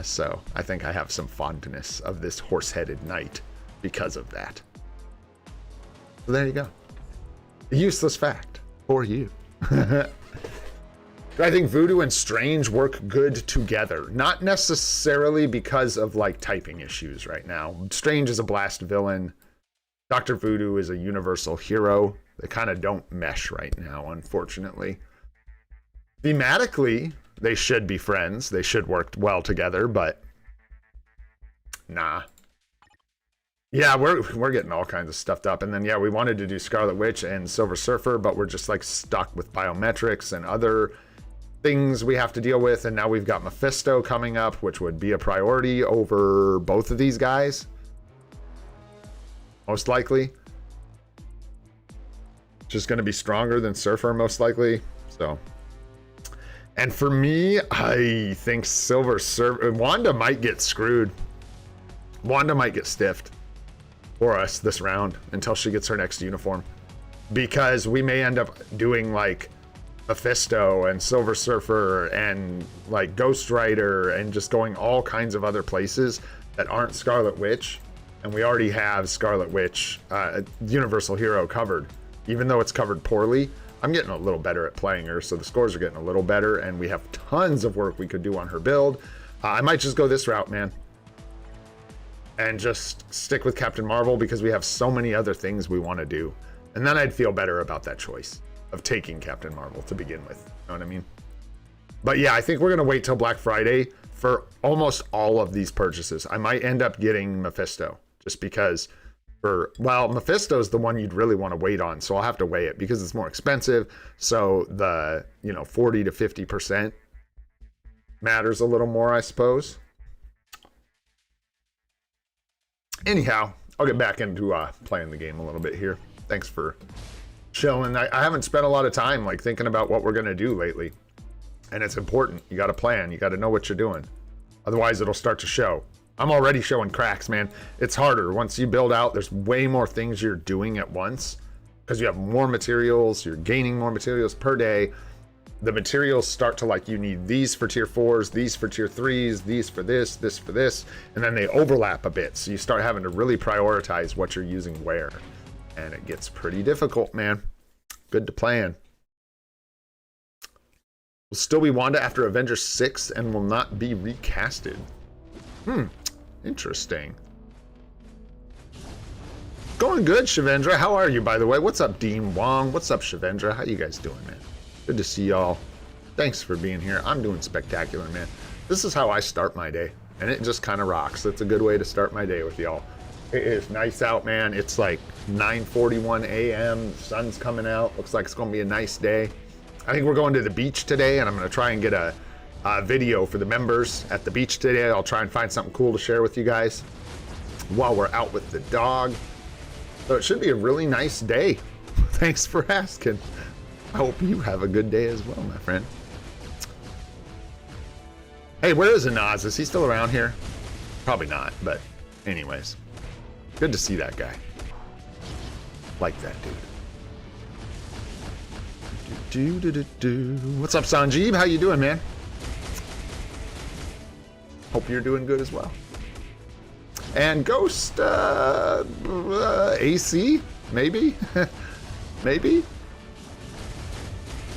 so I think I have some fondness of this horse-headed knight because of that. So there you go. A useless fact for you. I think Voodoo and Strange work good together, not necessarily because of like typing issues right now. Strange is a blast villain. Dr. Voodoo is a universal hero. They kind of don't mesh right now, unfortunately. Thematically, they should be friends. They should work well together, but nah. Yeah, we're getting all kinds of stuffed up. And then, yeah, we wanted to do Scarlet Witch and Silver Surfer, but we're just like stuck with biometrics and other things we have to deal with. And now we've got Mephisto coming up, which would be a priority over both of these guys. Most likely. Just going to be stronger than Surfer, most likely. So, and for me, I think Silver Surfer, Wanda might get screwed. Wanda might get stiffed for us this round until she gets her next uniform, because we may end up doing like Mephisto and Silver Surfer and like Ghost Rider and just going all kinds of other places that aren't Scarlet Witch. And we already have Scarlet Witch, Universal Hero covered. Even though it's covered poorly, I'm getting a little better at playing her, so the scores are getting a little better, and we have tons of work we could do on her build. I might just go this route, man. And just stick with Captain Marvel because we have so many other things we want to do. And then I'd feel better about that choice of taking Captain Marvel to begin with. You know what I mean? But yeah, I think we're going to wait till Black Friday for almost all of these purchases. I might end up getting Mephisto just because well, Mephisto's the one you'd really want to wait on. So I'll have to weigh it because it's more expensive. So the, 40 to 50% matters a little more, I suppose. Anyhow, I'll get back into playing the game a little bit here. Thanks for chilling. I haven't spent a lot of time like thinking about what we're going to do lately. And it's important. You got to plan. You got to know what you're doing. Otherwise, it'll start to show. I'm already showing cracks, man. It's harder. Once you build out, there's way more things you're doing at once because you have more materials. You're gaining more materials per day. The materials start to like, you need these for tier 4s, these for tier 3s, these for this for this. And then they overlap a bit. So you start having to really prioritize what you're using where. And it gets pretty difficult, man. Good to plan. Will still be Wanda after Avengers 6 and will not be recasted. Interesting. Going good, Shavendra. How are you, by the way? What's up, Dean Wong? What's up, Shavendra? How you guys doing, man? Good to see y'all. Thanks for being here. I'm doing spectacular, man. This is how I start my day, and it just kind of rocks. It's a good way to start my day with y'all. It is nice out, man. It's like 9:41 a.m. The sun's coming out. Looks like it's going to be a nice day. I think we're going to the beach today, and I'm going to try and get a video for the members at the beach today. I'll try and find something cool to share with you guys while we're out with the dog. So it should be a really nice day. Thanks for asking. I hope you have a good day as well, my friend. Hey, where is Anaz? Is he still around here? Probably not, but anyways. Good to see that guy. Like that dude. What's up, Sanjeev? How you doing, man? Hope you're doing good as well. And Ghost, AC? Maybe? Maybe?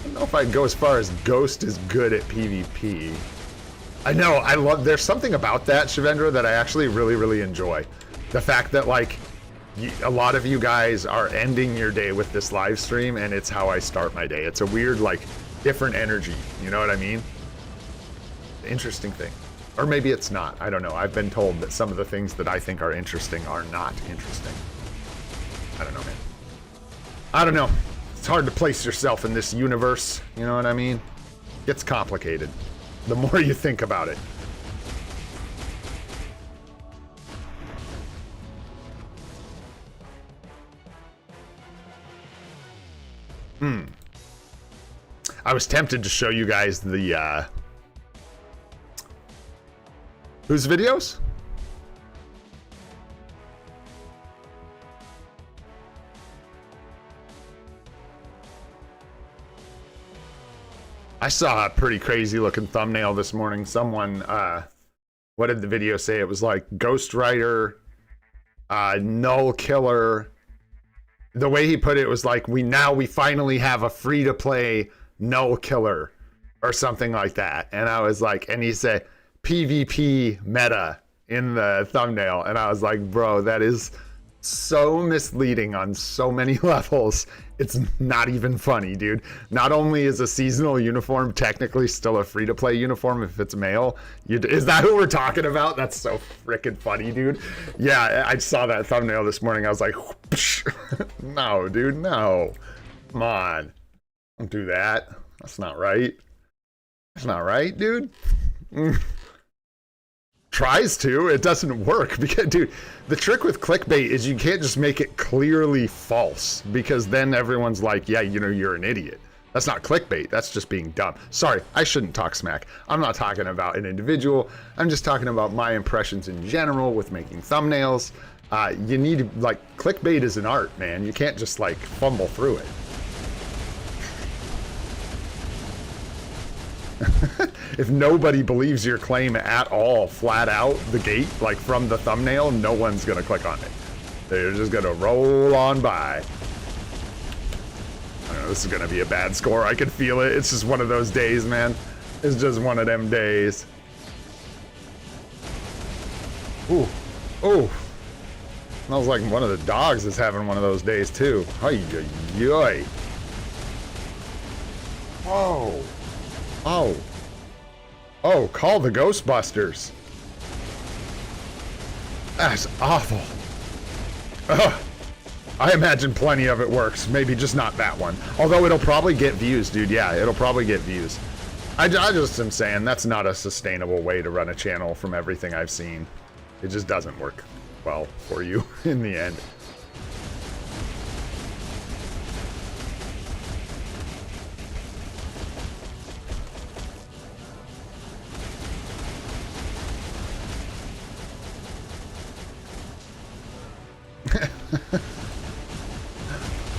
I don't know if I'd go as far as Ghost is good at PvP. I know, there's something about that, Shavendra, that I actually really, really enjoy. The fact that, like, a lot of you guys are ending your day with this live stream, and it's how I start my day. It's a weird, like, different energy. You know what I mean? Interesting thing. Or maybe it's not. I don't know. I've been told that some of the things that I think are interesting are not interesting. I don't know, man. I don't know. It's hard to place yourself in this universe. You know what I mean? It gets complicated the more you think about it. I was tempted to show you guys the whose videos? I saw a pretty crazy looking thumbnail this morning. Someone, what did the video say? It was like Ghost Rider, Null Killer. The way he put it was like, we finally have a free to play Null Killer or something like that. And I was like, and he said PvP meta in the thumbnail. And I was like, bro, that is so misleading on so many levels. It's not even funny, dude. Not only is a seasonal uniform technically still a free-to-play uniform if it's male, is that who we're talking about? That's so freaking funny, dude. Yeah, I saw that thumbnail this morning. I was like, no, dude, no. Come on. Don't do that. That's not right. That's not right, dude. Tries to, it doesn't work because, dude, the trick with clickbait is you can't just make it clearly false because then everyone's like, yeah, you know, you're an idiot. That's not clickbait. That's just being dumb. Sorry, I shouldn't talk smack. I'm not talking about an individual. I'm just talking about my impressions in general with making thumbnails. You need, like, clickbait is an art, man. You can't just, like, fumble through it. If nobody believes your claim at all, flat out, the gate, like from the thumbnail, no one's gonna click on it. They're just gonna roll on by. I don't know, this is gonna be a bad score. I can feel it. It's just one of those days, man. It's just one of them days. Ooh. Ooh. Smells like one of the dogs is having one of those days, too. Ay-yi-yi. Oh. Oh. Oh, call the Ghostbusters. That's awful. Ugh. I imagine plenty of it works. Maybe just not that one. Although it'll probably get views, dude. Yeah, it'll probably get views. I just am saying that's not a sustainable way to run a channel from everything I've seen. It just doesn't work well for you in the end.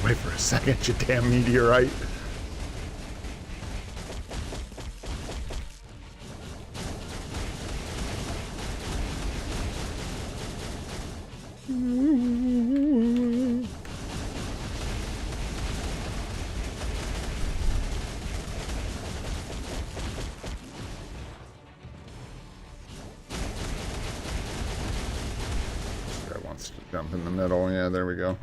Wait for a second, you damn meteorite. Jump in the middle. Yeah, there we go.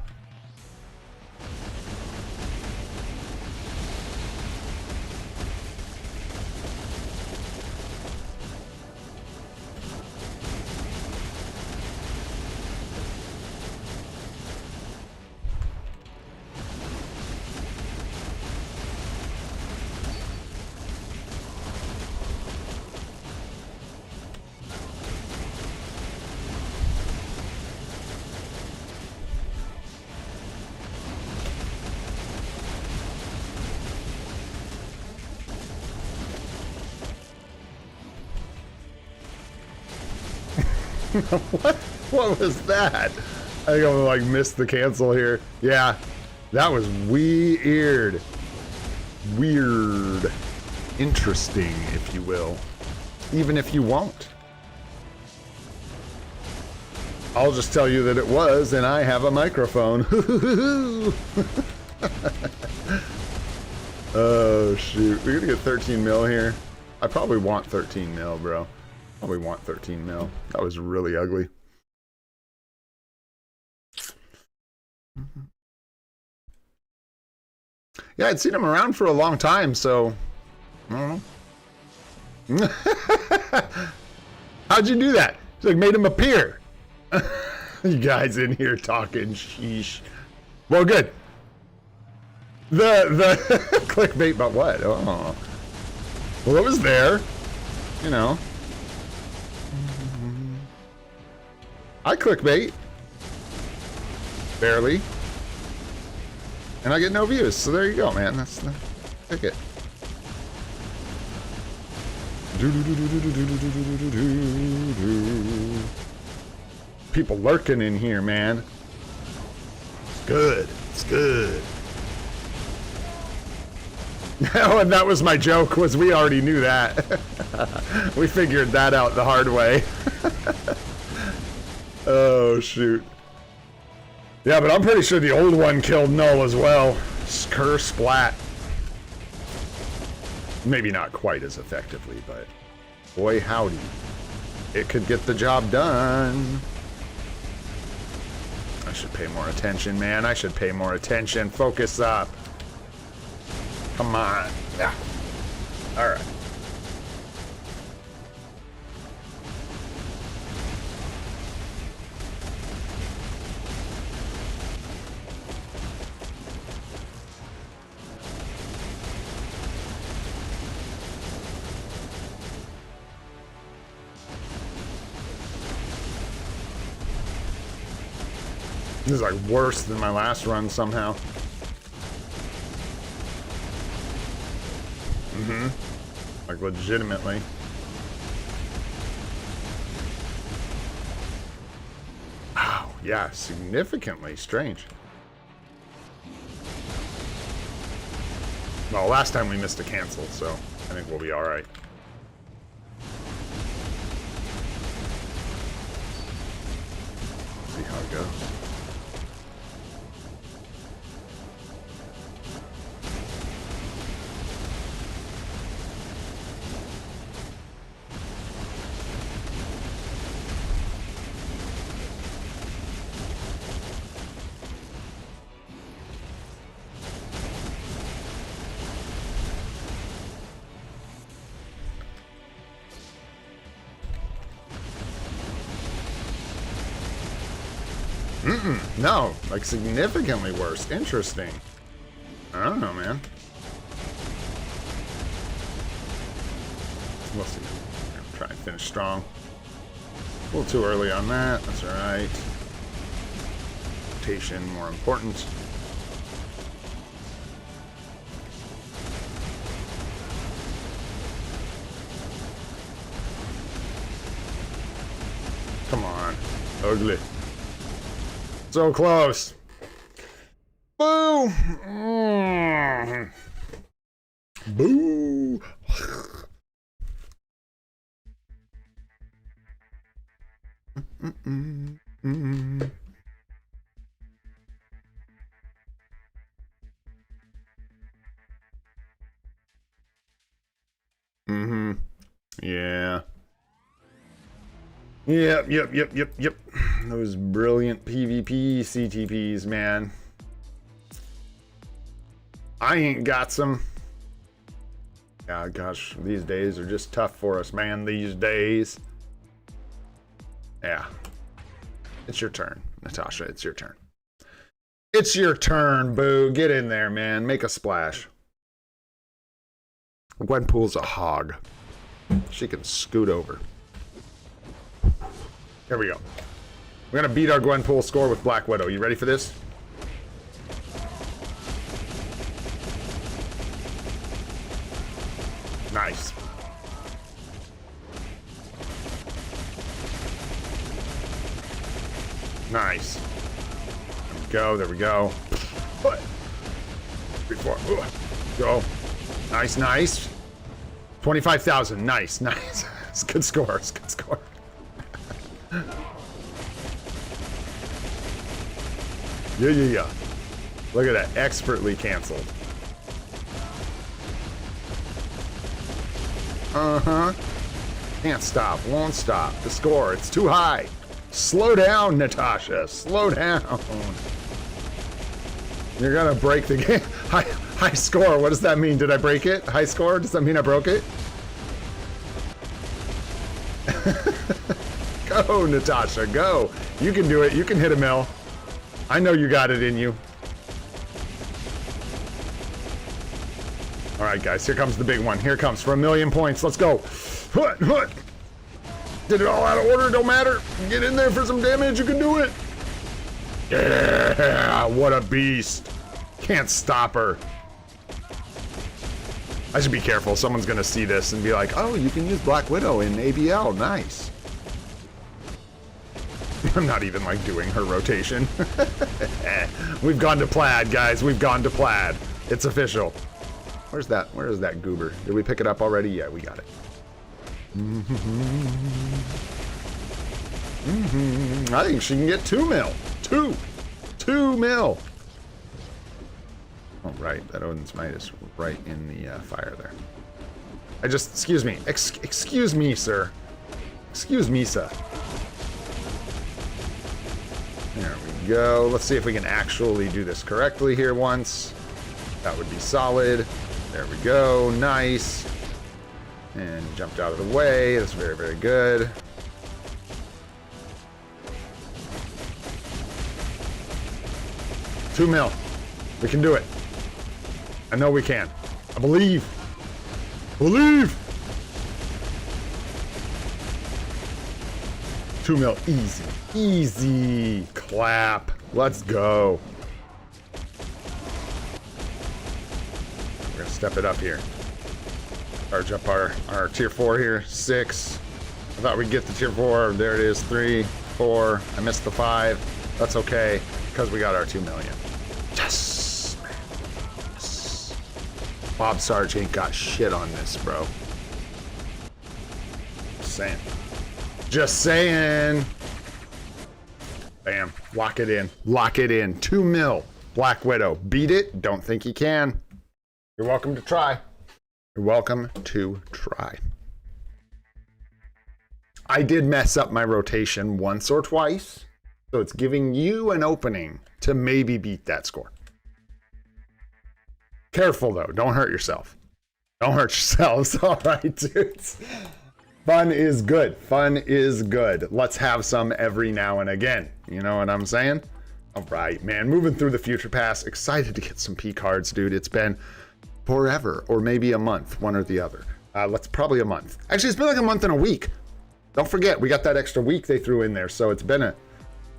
What was that? I think I'm like missed the cancel here. Yeah, that was weird. Weird. Interesting, if you will. Even if you won't. I'll just tell you that it was, and I have a microphone. Oh, shoot. We're gonna get 13 mil here. I probably want 13 mil, bro. Probably want 13 mil. That was really ugly. Yeah, I'd seen him around for a long time, so I don't know. How'd you do that? It's like made him appear. You guys in here talking sheesh. Well, good. The clickbait, but what? Oh, well, it was there. You know. I clickbait. Barely. And I get no views, so there you go, man. That's the ticket. People lurking in here, man. It's good. It's good. Oh, and that was my joke, was we already knew that. We figured that out the hard way. Oh, shoot. Yeah, but I'm pretty sure the old one killed Null as well. Skur splat. Maybe not quite as effectively, but boy howdy. It could get the job done. I should pay more attention, man. I should pay more attention. Focus up. Come on. Yeah. All right. This is like worse than my last run somehow. Like legitimately. Wow, yeah, significantly strange. Well, last time we missed a cancel, so I think we'll be all right. See how it goes. No, like significantly worse. Interesting. I don't know, man. We'll see. I'm gonna try and finish strong. A little too early on that. That's alright. Rotation more important. Come on. Ugly. So close. Boo! Boo! Yeah. Yep. Those brilliant PvP CTPs, man. I ain't got some. Yeah, gosh, these days are just tough for us, man. These days. Yeah. It's your turn, Natasha. It's your turn. It's your turn, Boo. Get in there, man. Make a splash. Gwenpool's a hog. She can scoot over. Here we go. We're gonna beat our Gwenpool score with Black Widow. You ready for this? Nice. Nice. There we go. There we go. 3, 4. Go. Nice, nice. 25,000. Nice, nice. It's good score. It's good score. Yeah. Look at that. Expertly canceled. Can't stop. Won't stop. The score. It's too high. Slow down, Natasha. Slow down. You're gonna break the game. High score. What does that mean? Did I break it? High score? Does that mean I broke it? Go, Natasha. Go. You can do it. You can hit a mill. I know you got it in you. All right, guys. Here comes the big one. Here it comes for 1,000,000 points. Let's go. Did it all out of order. Don't matter. Get in there for some damage. You can do it. Yeah. What a beast. Can't stop her. I should be careful. Someone's going to see this and be like, oh, you can use Black Widow in ABL. Nice. I'm not even like doing her rotation. We've gone to plaid, guys. We've gone to plaid. It's official. Where's that? Where is that goober? Did we pick it up already? Yeah, we got it. I think she can get 2 mil. 2 mil. Oh, right. That Odin's Midas right in the fire there. Excuse me. Excuse me, sir. Excuse me, sir. There we go. Let's see if we can actually do this correctly here once. That would be solid. There we go. Nice. And jumped out of the way. That's very, very good. $2 million. We can do it. I know we can. I believe. Believe. $2 million. Easy. Easy. Clap. Let's go. We're going to step it up here. Charge up our tier 4 here. 6. I thought we'd get the tier 4. There it is. 3, 4. I missed the 5. That's okay, because we got our $2 million. Yes! Yes! Bob Sarge ain't got shit on this, bro. Just saying. Just saying. Bam. Lock it in. Lock it in. 2 mil. Black Widow. Beat it? Don't think you can. You're welcome to try. You're welcome to try. I did mess up my rotation once or twice, so it's giving you an opening to maybe beat that score. Careful though, don't hurt yourself. Don't hurt yourselves. All right, dudes. Fun is good. Fun is good. Let's have some every now and again. You know what I'm saying? All right, man. Moving through the future pass. Excited to get some P cards, dude. It's been forever, or maybe a month, one or the other. Let's probably a month. Actually, it's been like a month and a week. Don't forget, we got that extra week they threw in there, so it's been a...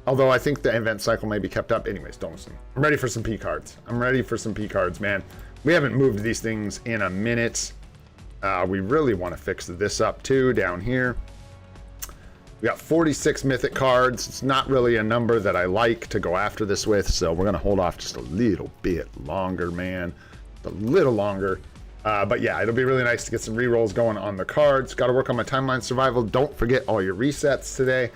Although I think the event cycle may be kept up. Anyways, don't listen. I'm ready for some P cards. I'm ready for some P cards, man. We haven't moved these things in a minute. We really want to fix this up too, down here. We got 46 mythic cards. It's not really a number that I like to go after this with, so we're going to hold off just a little bit longer, man. A little longer. But yeah, it'll be really nice to get some rerolls going on the cards. Got to work on my timeline survival. Don't forget all your resets today.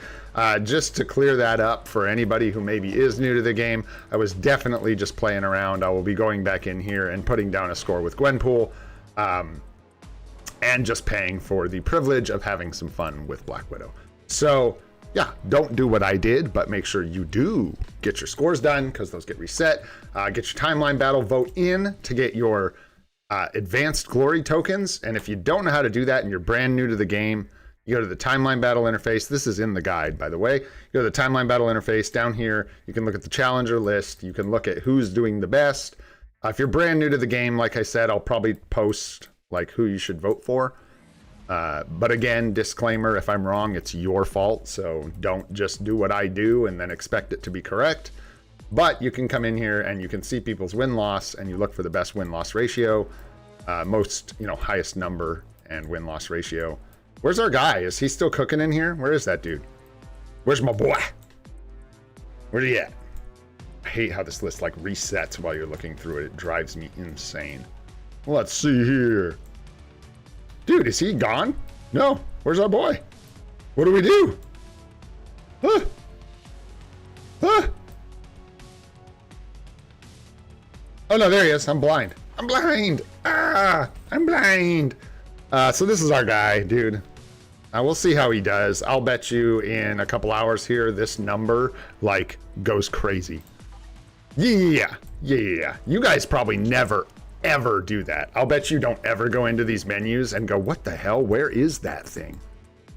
Just to clear that up for anybody who maybe is new to the game, I was definitely just playing around. I will be going back in here and putting down a score with Gwenpool, and just paying for the privilege of having some fun with Black Widow. So yeah, don't do what I did, but make sure you do get your scores done because those get reset. Get your timeline battle vote in to get your advanced glory tokens. And if you don't know how to do that and you're brand new to the game, you go to the timeline battle interface. This is in the guide, by the way. You go to the timeline battle interface down here. You can look at the challenger list. You can look at who's doing the best. If you're brand new to the game, like I said, I'll probably post like who you should vote for. But again, disclaimer, if I'm wrong, it's your fault. So don't just do what I do and then expect it to be correct. But you can come in here and you can see people's win-loss and you look for the best win-loss ratio, most, highest number and win-loss ratio. Where's our guy? Is he still cooking in here? Where is that dude? Where's my boy? Where's he at? I hate how this list resets while you're looking through it. It drives me insane. Let's see here. Dude, is he gone? No. Where's our boy? What do we do? Huh? Huh? Oh no, there he is. I'm blind. I'm blind. I'm blind. So this is our guy, dude. We'll see how he does. I'll bet you in a couple hours here, this number goes crazy. Yeah. You guys probably never, ever do that. I'll bet you don't ever go into these menus and go, what the hell? Where is that thing?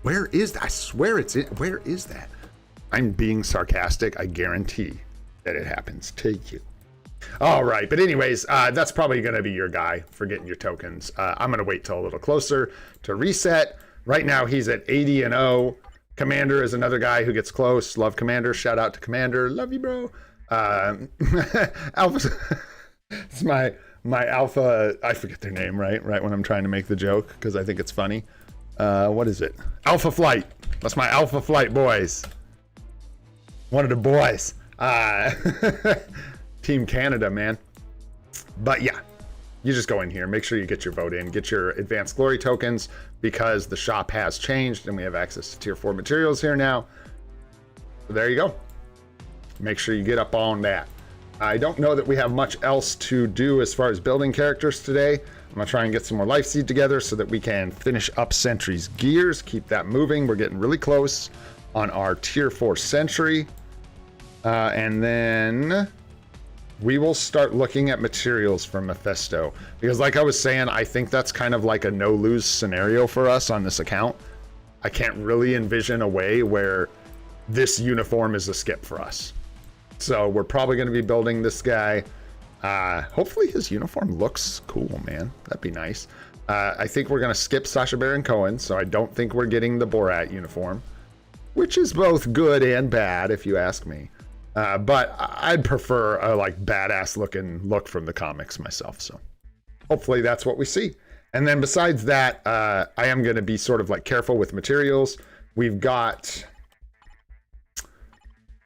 Where is that? I swear it's in. Where is that? I'm being sarcastic. I guarantee that it happens to you. All right, but anyways, that's probably going to be your guy for getting your tokens. I'm going to wait till a little closer to reset. Right now, he's at 80-0. Commander is another guy who gets close. Love Commander. Shout out to Commander. Love you, bro. Alpha. It's my alpha. I forget their name, right when I'm trying to make the joke because I think it's funny. What is it? Alpha Flight. That's my Alpha Flight boys. One of the boys. Team Canada, man. But yeah, you just go in here, make sure you get your vote in, get your advanced glory tokens because the shop has changed and we have access to tier 4 materials here now. So there you go. Make sure you get up on that. I don't know that we have much else to do as far as building characters today. I'm gonna try and get some more life seed together so that we can finish up Sentry's gears, keep that moving. We're getting really close on our tier 4 Sentry. And then we will start looking at materials for Mephisto. Because like I was saying, I think that's kind of like a no-lose scenario for us on this account. I can't really envision a way where this uniform is a skip for us. So we're probably going to be building this guy. Hopefully his uniform looks cool, man. That'd be nice. I think we're going to skip Sacha Baron Cohen, so I don't think we're getting the Borat uniform, which is both good and bad if you ask me. But I'd prefer a badass looking look from the comics myself. So hopefully that's what we see. And then besides that, I am going to be sort of careful with materials. We've got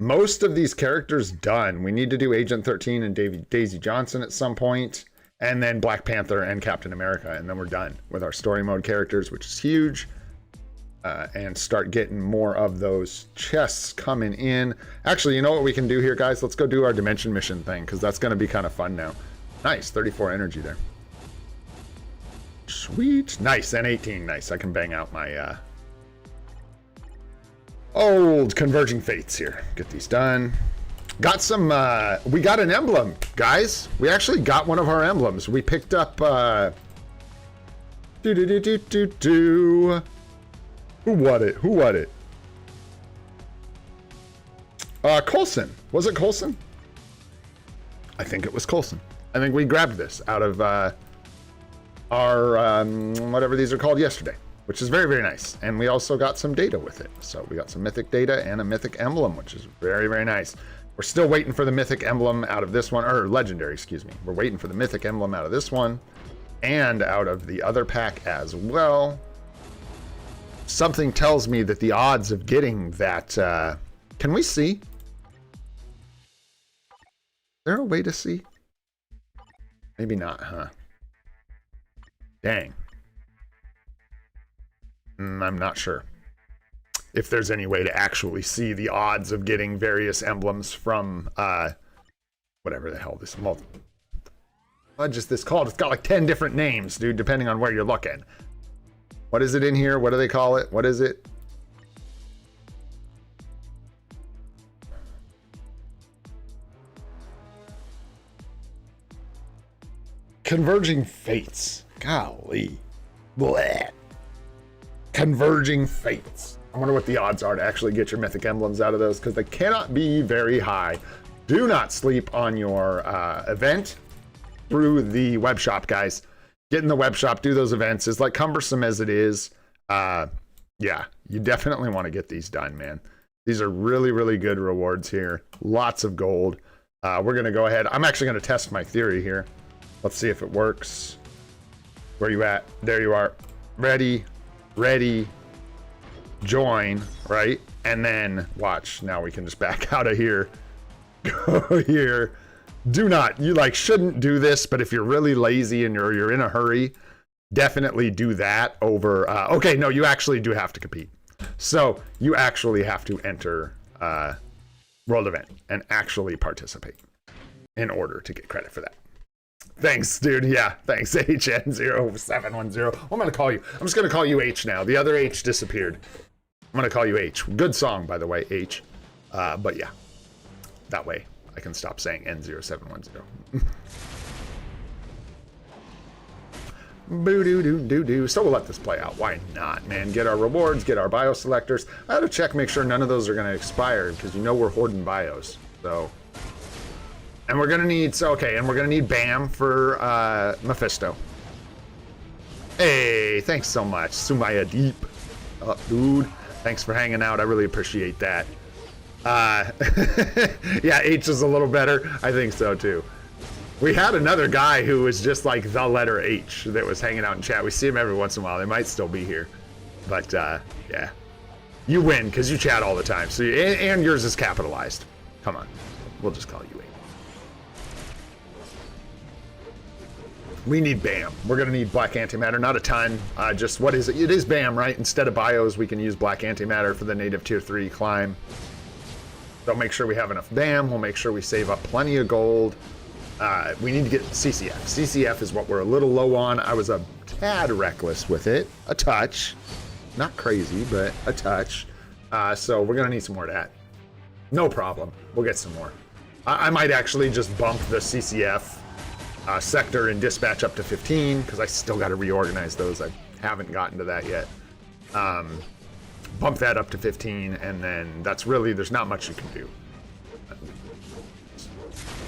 most of these characters done. We need to do Agent 13 and Daisy Johnson at some point. and then Black Panther and Captain America, and then we're done with our story mode characters, which is huge. And start getting more of those chests coming in. Actually, you know what we can do here, guys? Let's go do our dimension mission thing, because that's going to be kind of fun now. Nice, 34 energy there. Sweet. Nice, and 18. Nice. I can bang out my old Converging Fates here. Get these done. Got some, we got an emblem, guys. We actually got one of our emblems. We picked up, Who won it? Who won it? Coulson. Was it Coulson? I think it was Coulson. I think we grabbed this out of our, whatever these are called, yesterday, which is very, very nice. And we also got some data with it. So we got some mythic data and a mythic emblem, which is very, very nice. We're still waiting for the mythic emblem out of this one, or legendary, excuse me. We're waiting for the mythic emblem out of this one and out of the other pack as well. Something tells me that the odds of getting that, can we see? Is there a way to see? Maybe not, huh? Dang. I'm not sure if there's any way to actually see the odds of getting various emblems from, whatever the hell this what is this called? It's got like 10 different names, dude, depending on where you're looking. What is it in here? What do they call it? What is it? Converging Fates. Golly. Blech. Converging Fates. I wonder what the odds are to actually get your mythic emblems out of those, because they cannot be very high. Do not sleep on your event through the web shop, guys. Get in the web shop, do those events. As like cumbersome as it is, yeah, you definitely want to get these done, man. These are really, really good rewards here. Lots of gold. We're going to go ahead. I'm actually going to test my theory here. Let's see if it works. Where you at? There you are. Ready, ready, join, right? And then watch. Now we can just back out of here. Go here. Do not, you like shouldn't do this, but if you're really lazy and you're in a hurry, definitely do that over, okay, no, you actually do have to compete. So you actually have to enter World Event and actually participate in order to get credit for that. Thanks, dude. Yeah, thanks, HN0710. What am I going to call you? I'm just going to call you H now. The other H disappeared. I'm going to call you H. Good song, by the way, H. But yeah, that way I can stop saying N0710. Boo-doo-doo-doo-doo. So we'll let this play out. Why not, man? Get our rewards, get our bio selectors. I had to check, make sure none of those are going to expire, because you know we're hoarding bios. So, and we're going to need, so okay, and we're going to need BAM for Mephisto. Hey, thanks so much. Sumaya Deep. Oh, dude, thanks for hanging out. I really appreciate that. Yeah, H is a little better. I think so too. We had another guy who was just like the letter H that was hanging out in chat. We see him every once in a while. They might still be here, but yeah, you win because you chat all the time. So and yours is capitalized. Come on, we'll just call you H. We need BAM. We're gonna need black antimatter, not a ton. Just what is it? It is BAM, right? Instead of bios, we can use black antimatter for the native tier 3 climb. So make sure we have enough BAM. We'll make sure we save up plenty of gold. We need to get CCF. CCF is what we're a little low on. I was a tad reckless with it. A touch. Not crazy, but a touch. So we're going to need some more of that. No problem. We'll get some more. I might actually just bump the CCF sector and dispatch up to 15, because I still got to reorganize those. I haven't gotten to that yet. Bump that up to 15, and then that's really, there's not much you can do.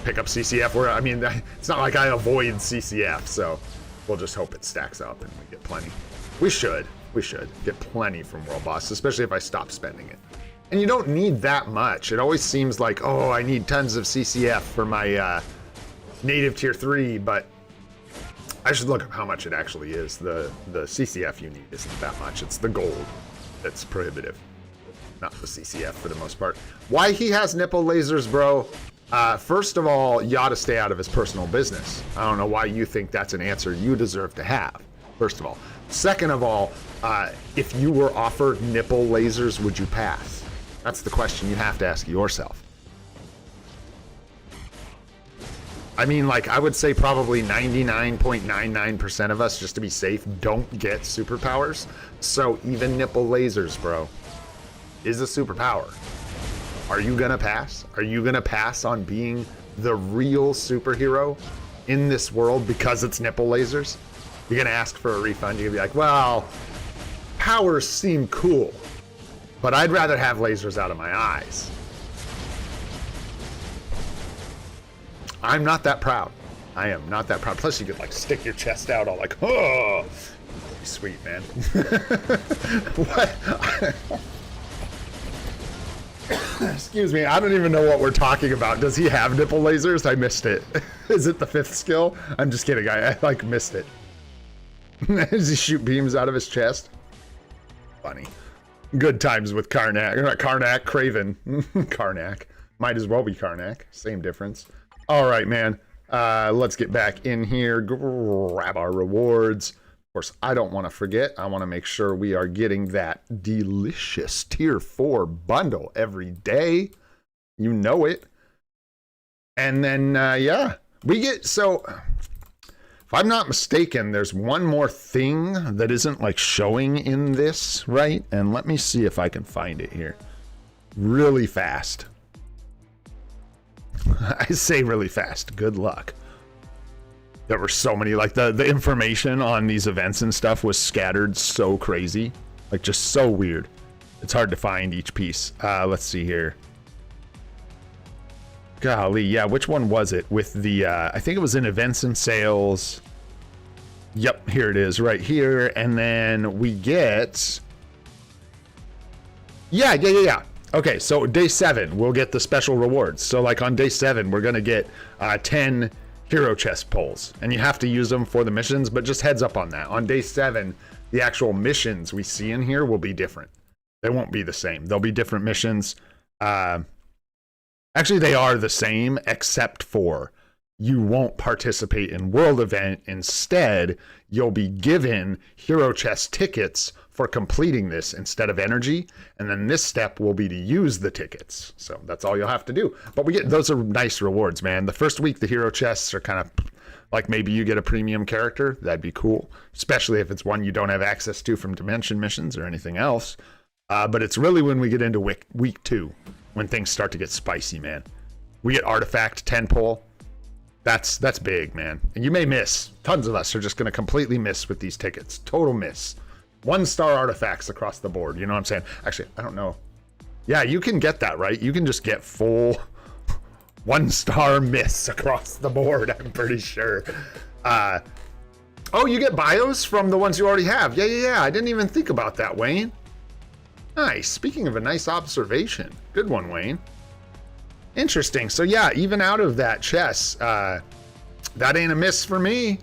Pick up CCF, where, I mean, it's not like I avoid CCF, so we'll just hope it stacks up and we get plenty. We should get plenty from World Boss, especially if I stop spending it. And you don't need that much. It always seems like, oh, I need tons of CCF for my native tier 3, but I should look up how much it actually is. The CCF you need isn't that much. It's the gold that's prohibitive, not the CCF for the most part. Why he has nipple lasers, bro? First of all, you ought to stay out of his personal business. I don't know why you think that's an answer you deserve to have, first of all. Second of all, if you were offered nipple lasers, would you pass? That's the question you have to ask yourself. I mean, like, I would say probably 99.99% of us, just to be safe, don't get superpowers. So even nipple lasers, bro, is a superpower. Are you gonna pass? Are you gonna pass on being the real superhero in this world because it's nipple lasers? You're gonna ask for a refund. You're gonna be like, well, powers seem cool, but I'd rather have lasers out of my eyes. I'm not that proud. I am not that proud. Plus you could like stick your chest out all like, oh, sweet, man. What? Excuse me, I don't even know what we're talking about. Does he have nipple lasers? I missed it. Is it the 5th skill? I'm just kidding, I like missed it. Does he shoot beams out of his chest? Funny. Good times with Karnak. Not Karnak, Craven. Karnak. Might as well be Karnak. Same difference. All right, man. Let's get back in here. Grab our rewards. Of course, I don't want to forget. I want to make sure we are getting that delicious tier 4 bundle every day. You know it. And then, yeah, we get, so if I'm not mistaken, there's one more thing that isn't like showing in this, right? And let me see if I can find it here really fast. I say really fast. Good luck. There were so many, like the information on these events and stuff was scattered so crazy, like just so weird. It's hard to find each piece. Let's see here. Golly, yeah, which one was it with the, I think it was in events and sales. Yep, here it is right here. And then we get, yeah. Okay, so day 7, we'll get the special rewards. So like on day 7, we're gonna get 10 hero chest pulls, and you have to use them for the missions, but just heads up on that. On day 7, the actual missions we see in here will be different. They won't be the same. They'll be different missions. Actually, they are the same, except for you won't participate in world event. Instead, you'll be given hero chest tickets for completing this instead of energy, and then this step will be to use the tickets. So that's all you'll have to do. But we get, those are nice rewards, man. The first week, the hero chests are kind of like maybe you get a premium character. That'd be cool, especially if it's one you don't have access to from dimension missions or anything else. But it's really when we get into week 2 when things start to get spicy, man. We get artifact 10 pull. That's big, man. And you may miss. Tons of us are just going to completely miss with these tickets. Total miss. 1-star artifacts across the board. You know what I'm saying? Actually, I don't know. Yeah, you can get that, right? You can just get full 1-star miss across the board, I'm pretty sure. Oh, you get bios from the ones you already have. Yeah. I didn't even think about that, Wayne. Nice. Speaking of a nice observation. Good one, Wayne. Interesting. So yeah, even out of that chest, that ain't a miss for me.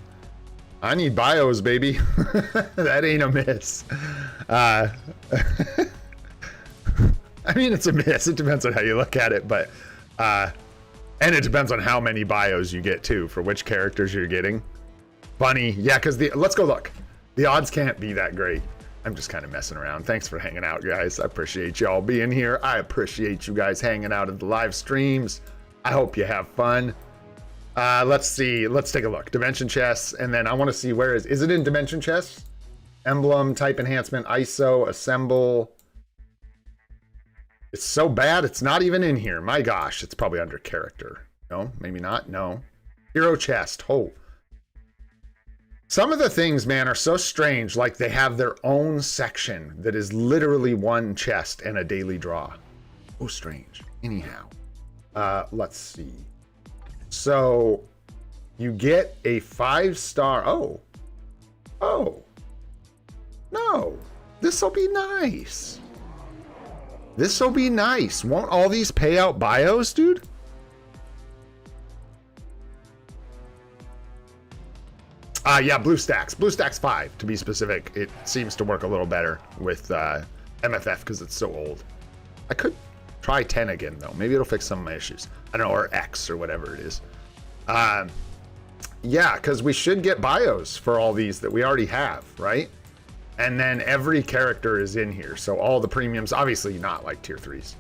I need bios, baby. That ain't a miss. I mean, it's a miss. It depends on how you look at it, but and it depends on how many bios you get too, for which characters you're getting. Funny, yeah, because let's go look. The odds can't be that great. I'm just kind of messing around. Thanks for hanging out, guys. I appreciate y'all being here. I appreciate you guys hanging out at the live streams. I hope you have fun. Let's see. Let's take a look. Dimension chests, and then I want to see where is it in dimension chests? Emblem, type enhancement, ISO, assemble. It's so bad, it's not even in here. My gosh, it's probably under character. No, maybe not. No. Hero chest. Oh. Some of the things, man, are so strange. Like they have their own section that is literally one chest and a daily draw. Oh, strange. Anyhow, let's see. So you get a 5-star. Oh, no, this'll be nice. This'll be nice. Won't all these pay out bios, dude? Yeah, BlueStacks. BlueStacks 5, to be specific. It seems to work a little better with MFF because it's so old. I could try 10 again, though. Maybe it'll fix some of my issues. I don't know, or X or whatever it is. Yeah, because we should get bios for all these that we already have, right? And then every character is in here. So all the premiums, obviously not like tier 3s,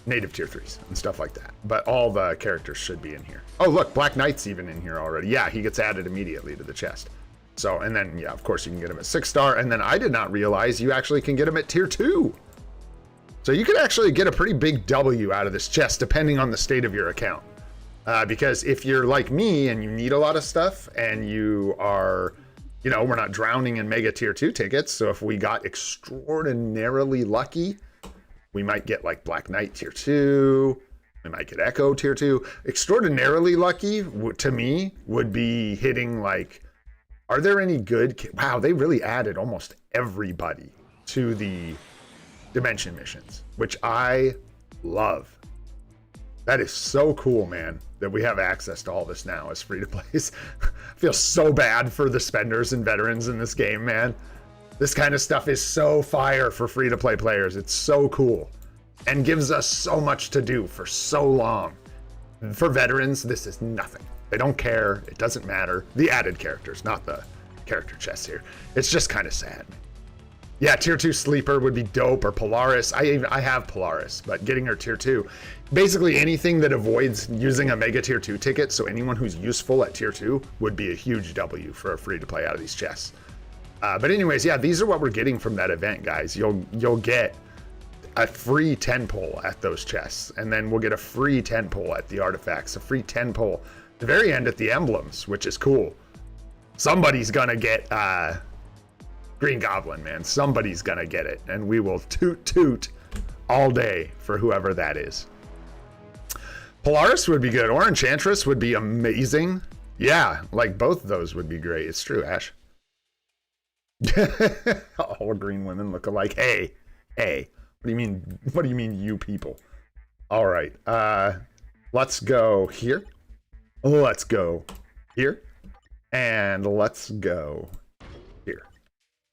native tier 3s and stuff like that. But all the characters should be in here. Oh, look, Black Knight's even in here already. Yeah, he gets added immediately to the chest. So, and then, yeah, of course you can get him at 6-star. And then I did not realize you actually can get him at tier 2. So you could actually get a pretty big W out of this chest depending on the state of your account. Because if you're like me and you need a lot of stuff and you are, you know, we're not drowning in mega tier 2 tickets. So if we got extraordinarily lucky, we might get like Black Knight tier 2. We might get Echo tier 2. Extraordinarily lucky to me would be hitting like, are there any good? Wow, they really added almost everybody to the Dimension missions, which I love. That is so cool, man, that we have access to all this now as free-to-plays. I feel so bad for the spenders and veterans in this game, man. This kind of stuff is so fire for free-to-play players. It's so cool and gives us so much to do for so long. For veterans, this is nothing. They don't care. It doesn't matter. The added characters, not the character chests here. It's just kind of sad. Yeah, tier 2 sleeper would be dope, or Polaris. I have Polaris, but getting her tier 2, basically anything that avoids using a mega tier 2 ticket, so anyone who's useful at tier 2 would be a huge W for a free to play out of these chests. But anyways, yeah, these are what we're getting from that event, guys. You'll get a free 10 pull at those chests, and then we'll get a free 10 pull at the artifacts, a free 10 pull at the very end at the emblems, which is cool. Somebody's gonna get Green Goblin, man. Somebody's gonna get it, and we will toot all day for whoever that is. Polaris would be good, or Enchantress would be amazing. Yeah, like both of those would be great. It's true, Ash. All green women look alike. Hey, what do you mean? What do you mean, you people? All right, let's go here. Let's go here, and let's go here.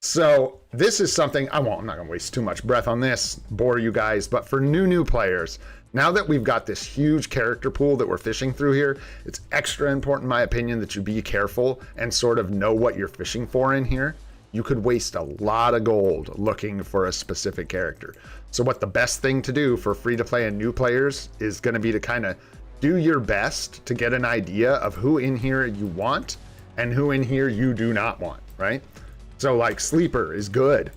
So this is something I'm not gonna waste too much breath on this, bore you guys, but for new players, now that we've got this huge character pool that we're fishing through here, it's extra important in my opinion that you be careful and sort of know what you're fishing for in here. You could waste a lot of gold looking for a specific character. So what the best thing to do for free to play and new players is gonna be to kind of do your best to get an idea of who in here you want and who in here you do not want, right? So like Sleeper is good.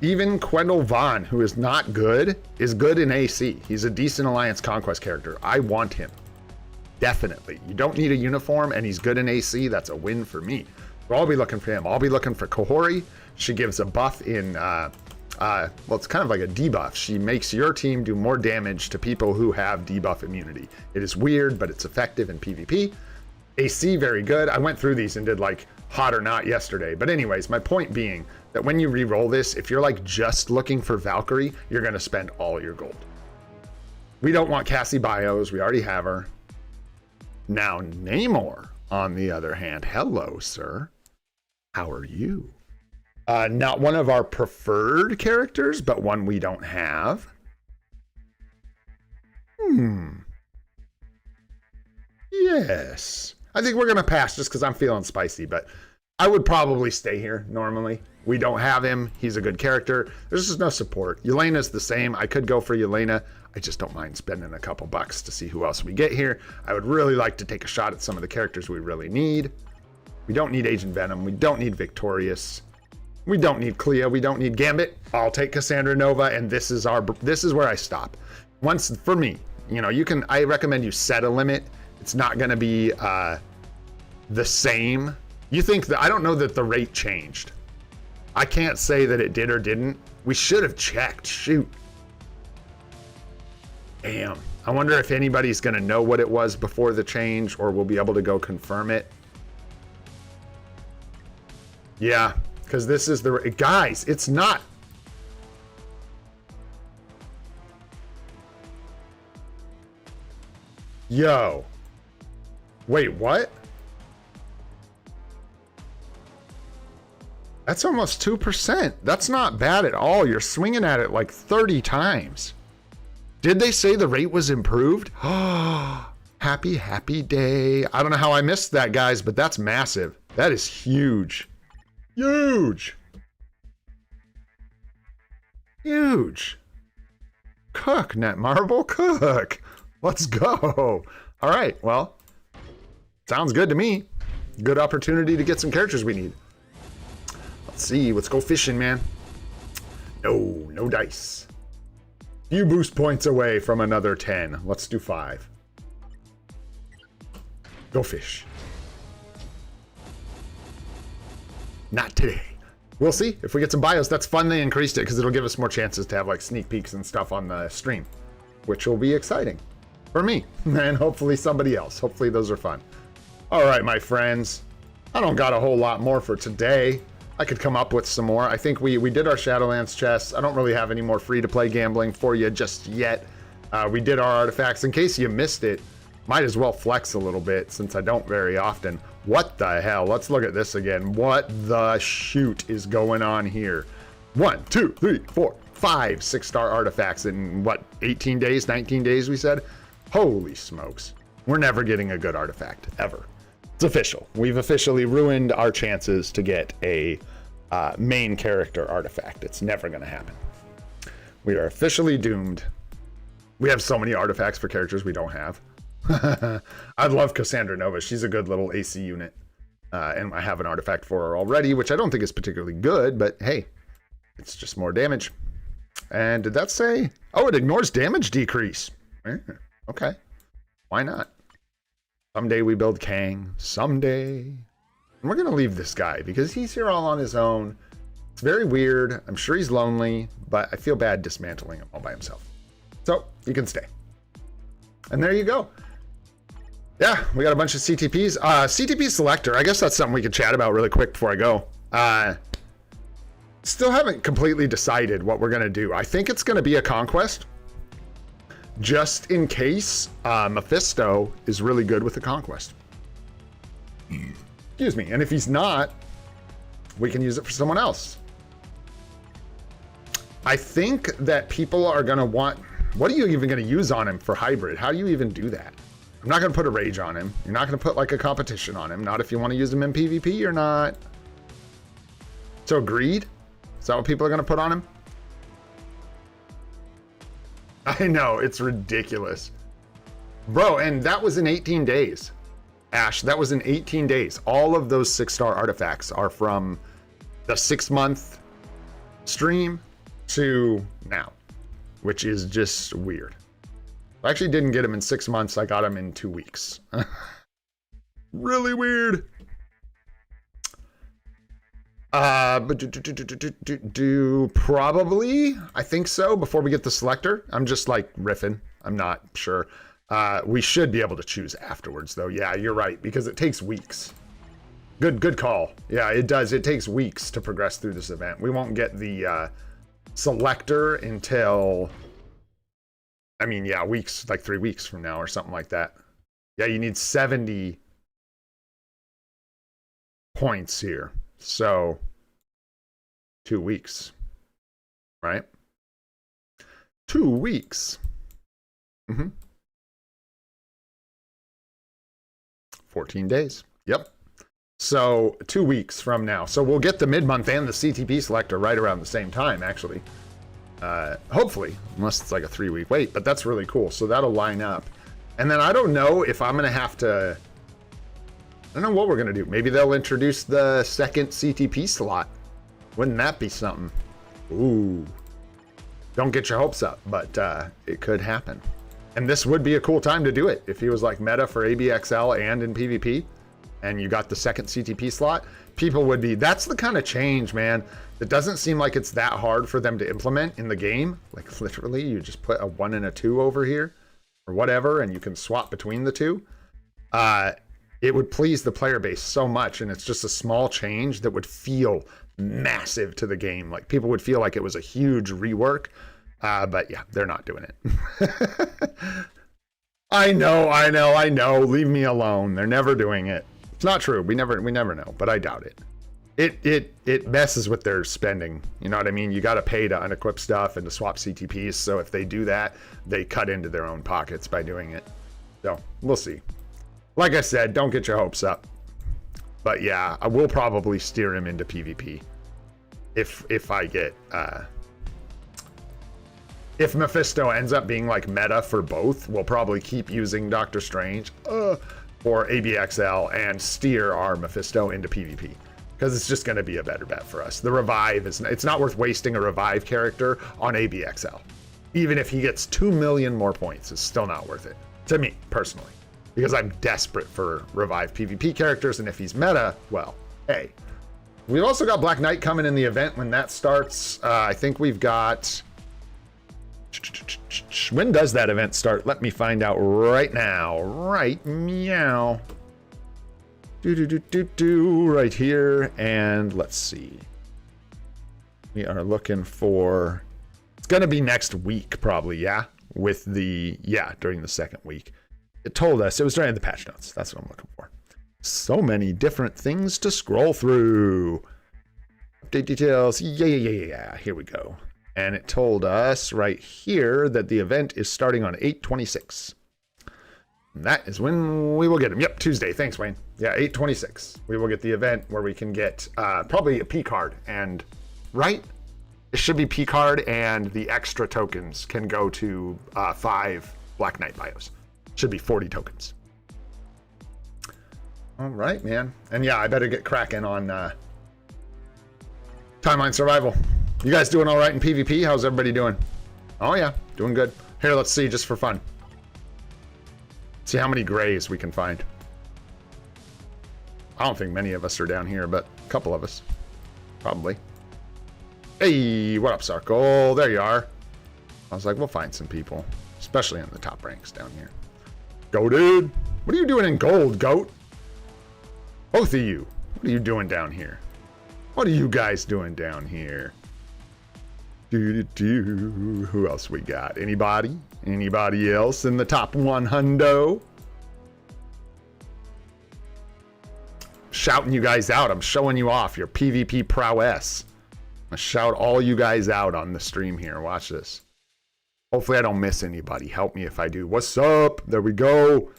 Even Quendel Vaughn, who is not good, is good in AC. He's a decent Alliance Conquest character. I want him. Definitely. You don't need a uniform and he's good in AC. That's a win for me. So I'll be looking for him. I'll be looking for Kahori. She gives a buff in, well, it's kind of like a debuff. She makes your team do more damage to people who have debuff immunity. It is weird, but it's effective in PvP. AC, very good. I went through these and did like hot or not yesterday. But anyways, my point being that when you re-roll this, if you're like just looking for Valkyrie, you're going to spend all your gold. We don't want Cassie bios. We already have her. Now, Namor, on the other hand, hello, sir. How are you? Not one of our preferred characters, but one we don't have. Yes. I think we're going to pass just because I'm feeling spicy, but I would probably stay here normally. We don't have him. He's a good character. There's just no support. Yelena's the same. I could go for Yelena. I just don't mind spending a couple bucks to see who else we get here. I would really like to take a shot at some of the characters we really need. We don't need Agent Venom. We don't need Victorious. We don't need Clea. We don't need Gambit. I'll take Cassandra Nova, and this is where I stop. Once, for me, you know, I recommend you set a limit. It's not going to be the same. You think that, I don't know that the rate changed. I can't say that it did or didn't. We should have checked. Shoot. Damn. I wonder if anybody's going to know what it was before the change, or we'll be able to go confirm it. Yeah, because this is the... Guys, it's not... Yo. Wait, what? That's almost 2%. That's not bad at all. You're swinging at it like 30 times. Did they say the rate was improved? Oh, happy day. I don't know how I missed that, guys, but that's massive. That is huge. Huge. Huge. Cook, Netmarble, cook. Let's go. All right, well, sounds good to me. Good opportunity to get some characters we need. Let's see, let's go fishing, man. No dice. Few boost points away from another 10. Let's do 5. Go fish. Not today. We'll see if we get some bios. That's fun they increased it because it'll give us more chances to have like sneak peeks and stuff on the stream, which will be exciting for me and hopefully somebody else. Hopefully those are fun. All right, my friends. I don't got a whole lot more for today. I could come up with some more. I think we did our Shadowlands chests. I don't really have any more free-to-play gambling for you just yet. We did our artifacts. In case you missed it, might as well flex a little bit since I don't very often. What the hell? Let's look at this again. What the shoot is going on here? 1, 2, 3, 4, 5 6-star artifacts in what, 18 days, 19 days we said? Holy smokes. We're never getting a good artifact, ever. It's official. We've officially ruined our chances to get a main character artifact. It's never going to happen. We are officially doomed. We have so many artifacts for characters we don't have. I love Cassandra Nova. She's a good little AC unit. And I have an artifact for her already, which I don't think is particularly good, but hey, it's just more damage. And did that say? Oh, it ignores damage decrease. Okay. Why not? Someday we build Kang. Someday. And we're going to leave this guy because he's here all on his own. It's very weird. I'm sure he's lonely, but I feel bad dismantling him all by himself. So you can stay. And there you go. Yeah, we got a bunch of CTPs. CTP Selector, I guess that's something we could chat about really quick before I go. Still haven't completely decided what we're going to do. I think it's going to be a conquest. Just in case Mephisto is really good with the conquest. Excuse me. And if he's not, we can use it for someone else. I think that people are going to want... What are you even going to use on him for hybrid? How do you even do that? I'm not going to put a rage on him. You're not going to put like a competition on him. Not if you want to use him in PvP or not. So greed? Is that what people are going to put on him? I know, it's ridiculous. Bro, and that was in 18 days. Ash, that was in 18 days. All of those 6-star artifacts are from the 6-month stream to now, which is just weird. I actually didn't get him in 6 months. I got him in 2 weeks. Really weird. But probably, I think so, before we get the Selector. I'm just like riffing. I'm not sure. We should be able to choose afterwards though. Yeah, you're right, because it takes weeks. Good call. Yeah, it does. It takes weeks to progress through this event. We won't get the Selector until, I mean, yeah, weeks, like 3 weeks from now or something like that. Yeah, you need 70 points here. So 2 weeks, right? 2 weeks. 14 days. Yep. So 2 weeks from now. So we'll get the mid-month and the CTP Selector right around the same time, actually. Hopefully, unless it's like a 3-week wait, but that's really cool. So that'll line up. And then I don't know if I'm going to have to... I don't know what we're going to do. Maybe they'll introduce the second CTP slot. Wouldn't that be something? Ooh. Don't get your hopes up, but it could happen. And this would be a cool time to do it. If he was like meta for ABXL and in PvP, and you got the second CTP slot, people would be... That's the kind of change, man. It doesn't seem like it's that hard for them to implement in the game. Like literally, you just put a 1 and a 2 over here or whatever, and you can swap between the two. It would please the player base so much, and it's just a small change that would feel massive to the game. Like people would feel like it was a huge rework, but yeah, they're not doing it. I know. Leave me alone. They're never doing it. It's not true. We never know, but I doubt it. It messes with their spending. You know what I mean? You got to pay to unequip stuff and to swap CTPs. So if they do that, they cut into their own pockets by doing it. So we'll see. Like I said, don't get your hopes up. But yeah, I will probably steer him into PvP if I get if Mephisto ends up being like meta for both. We'll probably keep using Doctor Strange for ABXL and steer our Mephisto into PvP. Because it's just going to be a better bet for us. The revive it's not worth wasting a revive character on ABXL. Even if he gets 2 million more points, it's still not worth it. To me, personally. Because I'm desperate for revive PvP characters, and if he's meta, well, hey. We've also got Black Knight coming in the event when that starts. I think we've got... When does that event start? Let me find out right now. Right meow. Right here, and let's see. We are looking for, it's gonna be next week probably, yeah, with the, yeah, during the second week. It told us it was during the patch notes. That's what I'm looking for. So many different things to scroll through. Update details, yeah, here we go. And it told us right here that the event is starting on 8/26. That is when we will get him. Yep, Tuesday. Thanks, Wayne. Yeah, 8/26. We will get the event where we can get probably a P card. And, right? It should be P card, and the extra tokens can go to 5 Black Knight bios. Should be 40 tokens. All right, man. And yeah, I better get cracking on Timeline Survival. You guys doing all right in PvP? How's everybody doing? Oh, yeah, doing good. Here, let's see, just for fun. See how many grays we can find. I don't think many of us are down here, but a couple of us. Probably. Hey, what up, Sarko? There you are. I was like, we'll find some people. Especially in the top ranks down here. Go, dude. What are you doing in gold, goat? Both of you. What are you doing down here? What are you guys doing down here? Who else we got? Anybody? Anybody else in the top 100? Shouting you guys out. I'm showing you off your PvP prowess. I'm gonna shout all you guys out on the stream here. Watch this. Hopefully I don't miss anybody. Help me if I do. What's up? There we go.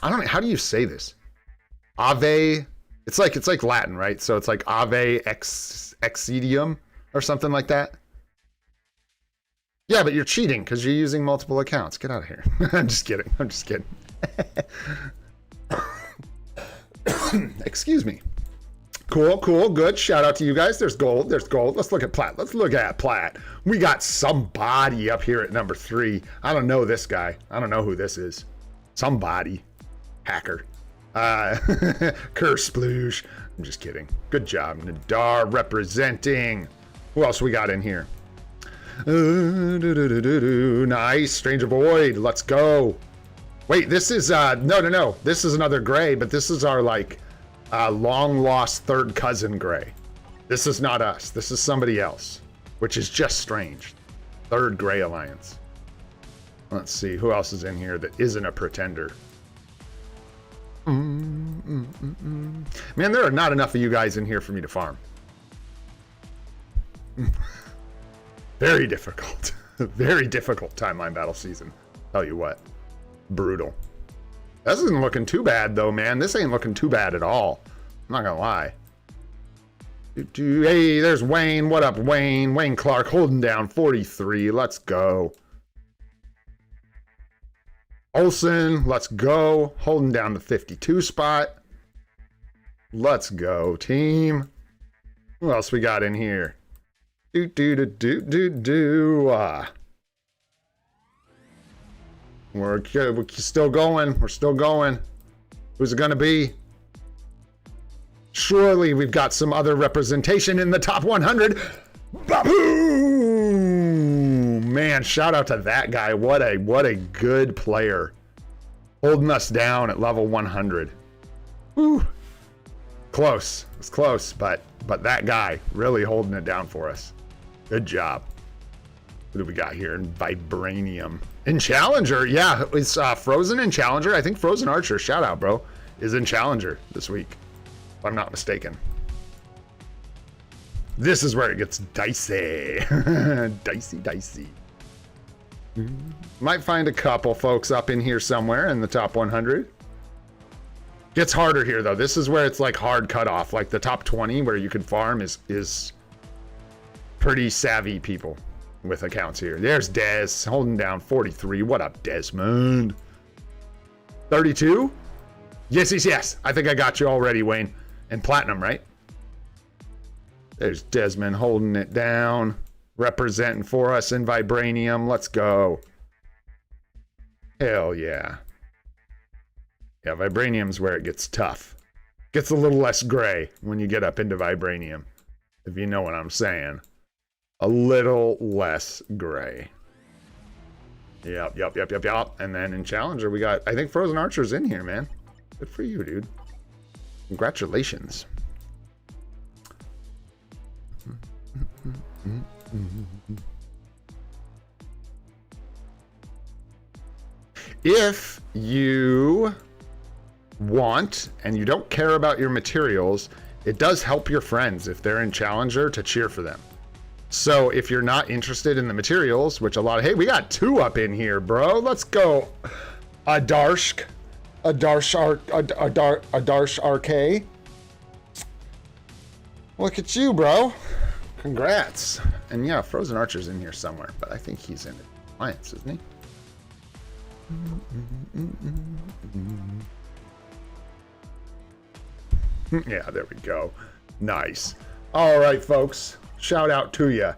I don't know. How do you say this? Ave. It's like Latin, right? So it's like Ave Excidium or something like that. Yeah, but you're cheating because you're using multiple accounts. Get out of here. I'm just kidding. I'm just kidding. Excuse me. Cool, cool, good. Shout out to you guys. There's gold. There's gold. Let's look at plat. Let's look at plat. We got somebody up here at number 3. I don't know this guy. I don't know who this is. Somebody. Hacker. Curse sploosh. I'm just kidding. Good job, Nadar representing. Who else we got in here? Nice. Stranger Void. Let's go. Wait, this is no. This is another gray, but this is our like long lost third cousin gray. This is not us. This is somebody else, which is just strange. Third Gray Alliance. Let's see who else is in here that isn't a pretender. Man, there are not enough of you guys in here for me to farm. Very difficult. Very difficult timeline battle season. Tell you what. Brutal. This isn't looking too bad though, man. This ain't looking too bad at all. I'm not gonna lie. Hey, there's Wayne. What up, Wayne? Wayne Clark holding down 43. Let's go. Olsen, let's go. Holding down the 52 spot. Let's go, team. Who else we got in here? We're still going. We're still going. Who's it gonna be? Surely we've got some other representation in the top 100. Ba-boom! Man, shout out to that guy. What a good player. Holding us down at level 100. Woo! Close. It's close, but that guy really holding it down for us. Good job. What do we got here in Vibranium? In Challenger, yeah, it's Frozen in Challenger. I think Frozen Archer, shout out, bro, is in Challenger this week, if I'm not mistaken. This is where it gets dicey. Dicey. Might find a couple folks up in here somewhere in the top 100. Gets harder here though. This is where it's like hard cutoff. Like the top 20 where you can farm is pretty savvy people with accounts here. There's Dez holding down 43. What up, Desmond? 32? Yes. I think I got you already, Wayne. And platinum, right? There's Desmond holding it down, representing for us in Vibranium. Let's go. Hell yeah. Yeah, Vibranium's where it gets tough. Gets a little less gray when you get up into Vibranium, if you know what I'm saying. A little less gray. Yep. And then in Challenger, we got, I think Frozen Archer's in here, man. Good for you, dude. Congratulations. If you want and you don't care about your materials, it does help your friends if they're in Challenger to cheer for them. So if you're not interested in the materials, which a lot of, hey, we got 2 up in here, bro. Let's go. Adarsh RK. Look at you, bro. Congrats. And yeah, Frozen Archer's in here somewhere, but I think he's in Alliance, isn't he? Yeah, there we go. Nice. All right, folks. Shout out to you.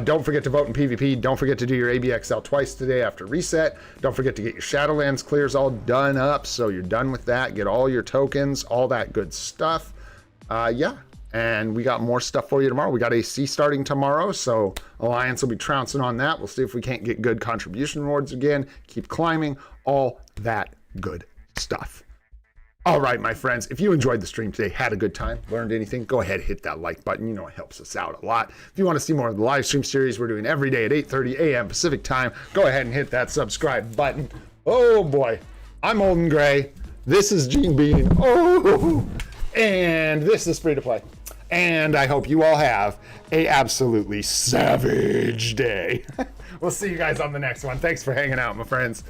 Don't forget to vote in PvP. Don't forget to do your ABXL twice today after reset. Don't forget to get your Shadowlands clears all done up, so you're done with that. Get all your tokens, all that good stuff. Yeah, and we got more stuff for you tomorrow. We got AC starting tomorrow, so Alliance will be trouncing on that. We'll see if we can't get good contribution rewards again. Keep climbing, all that good stuff. All right, my friends, if you enjoyed the stream today, had a good time, learned anything, go ahead, hit that like button. You know it helps us out a lot. If you want to see more of the live stream series we're doing every day at 8:30 a.m. Pacific time, go ahead and hit that subscribe button. Oh boy, I'm old and gray. This is Gene Bean. Oh, and this is Free to Play. And I hope you all have a absolutely savage day. We'll see you guys on the next one. Thanks for hanging out, my friends.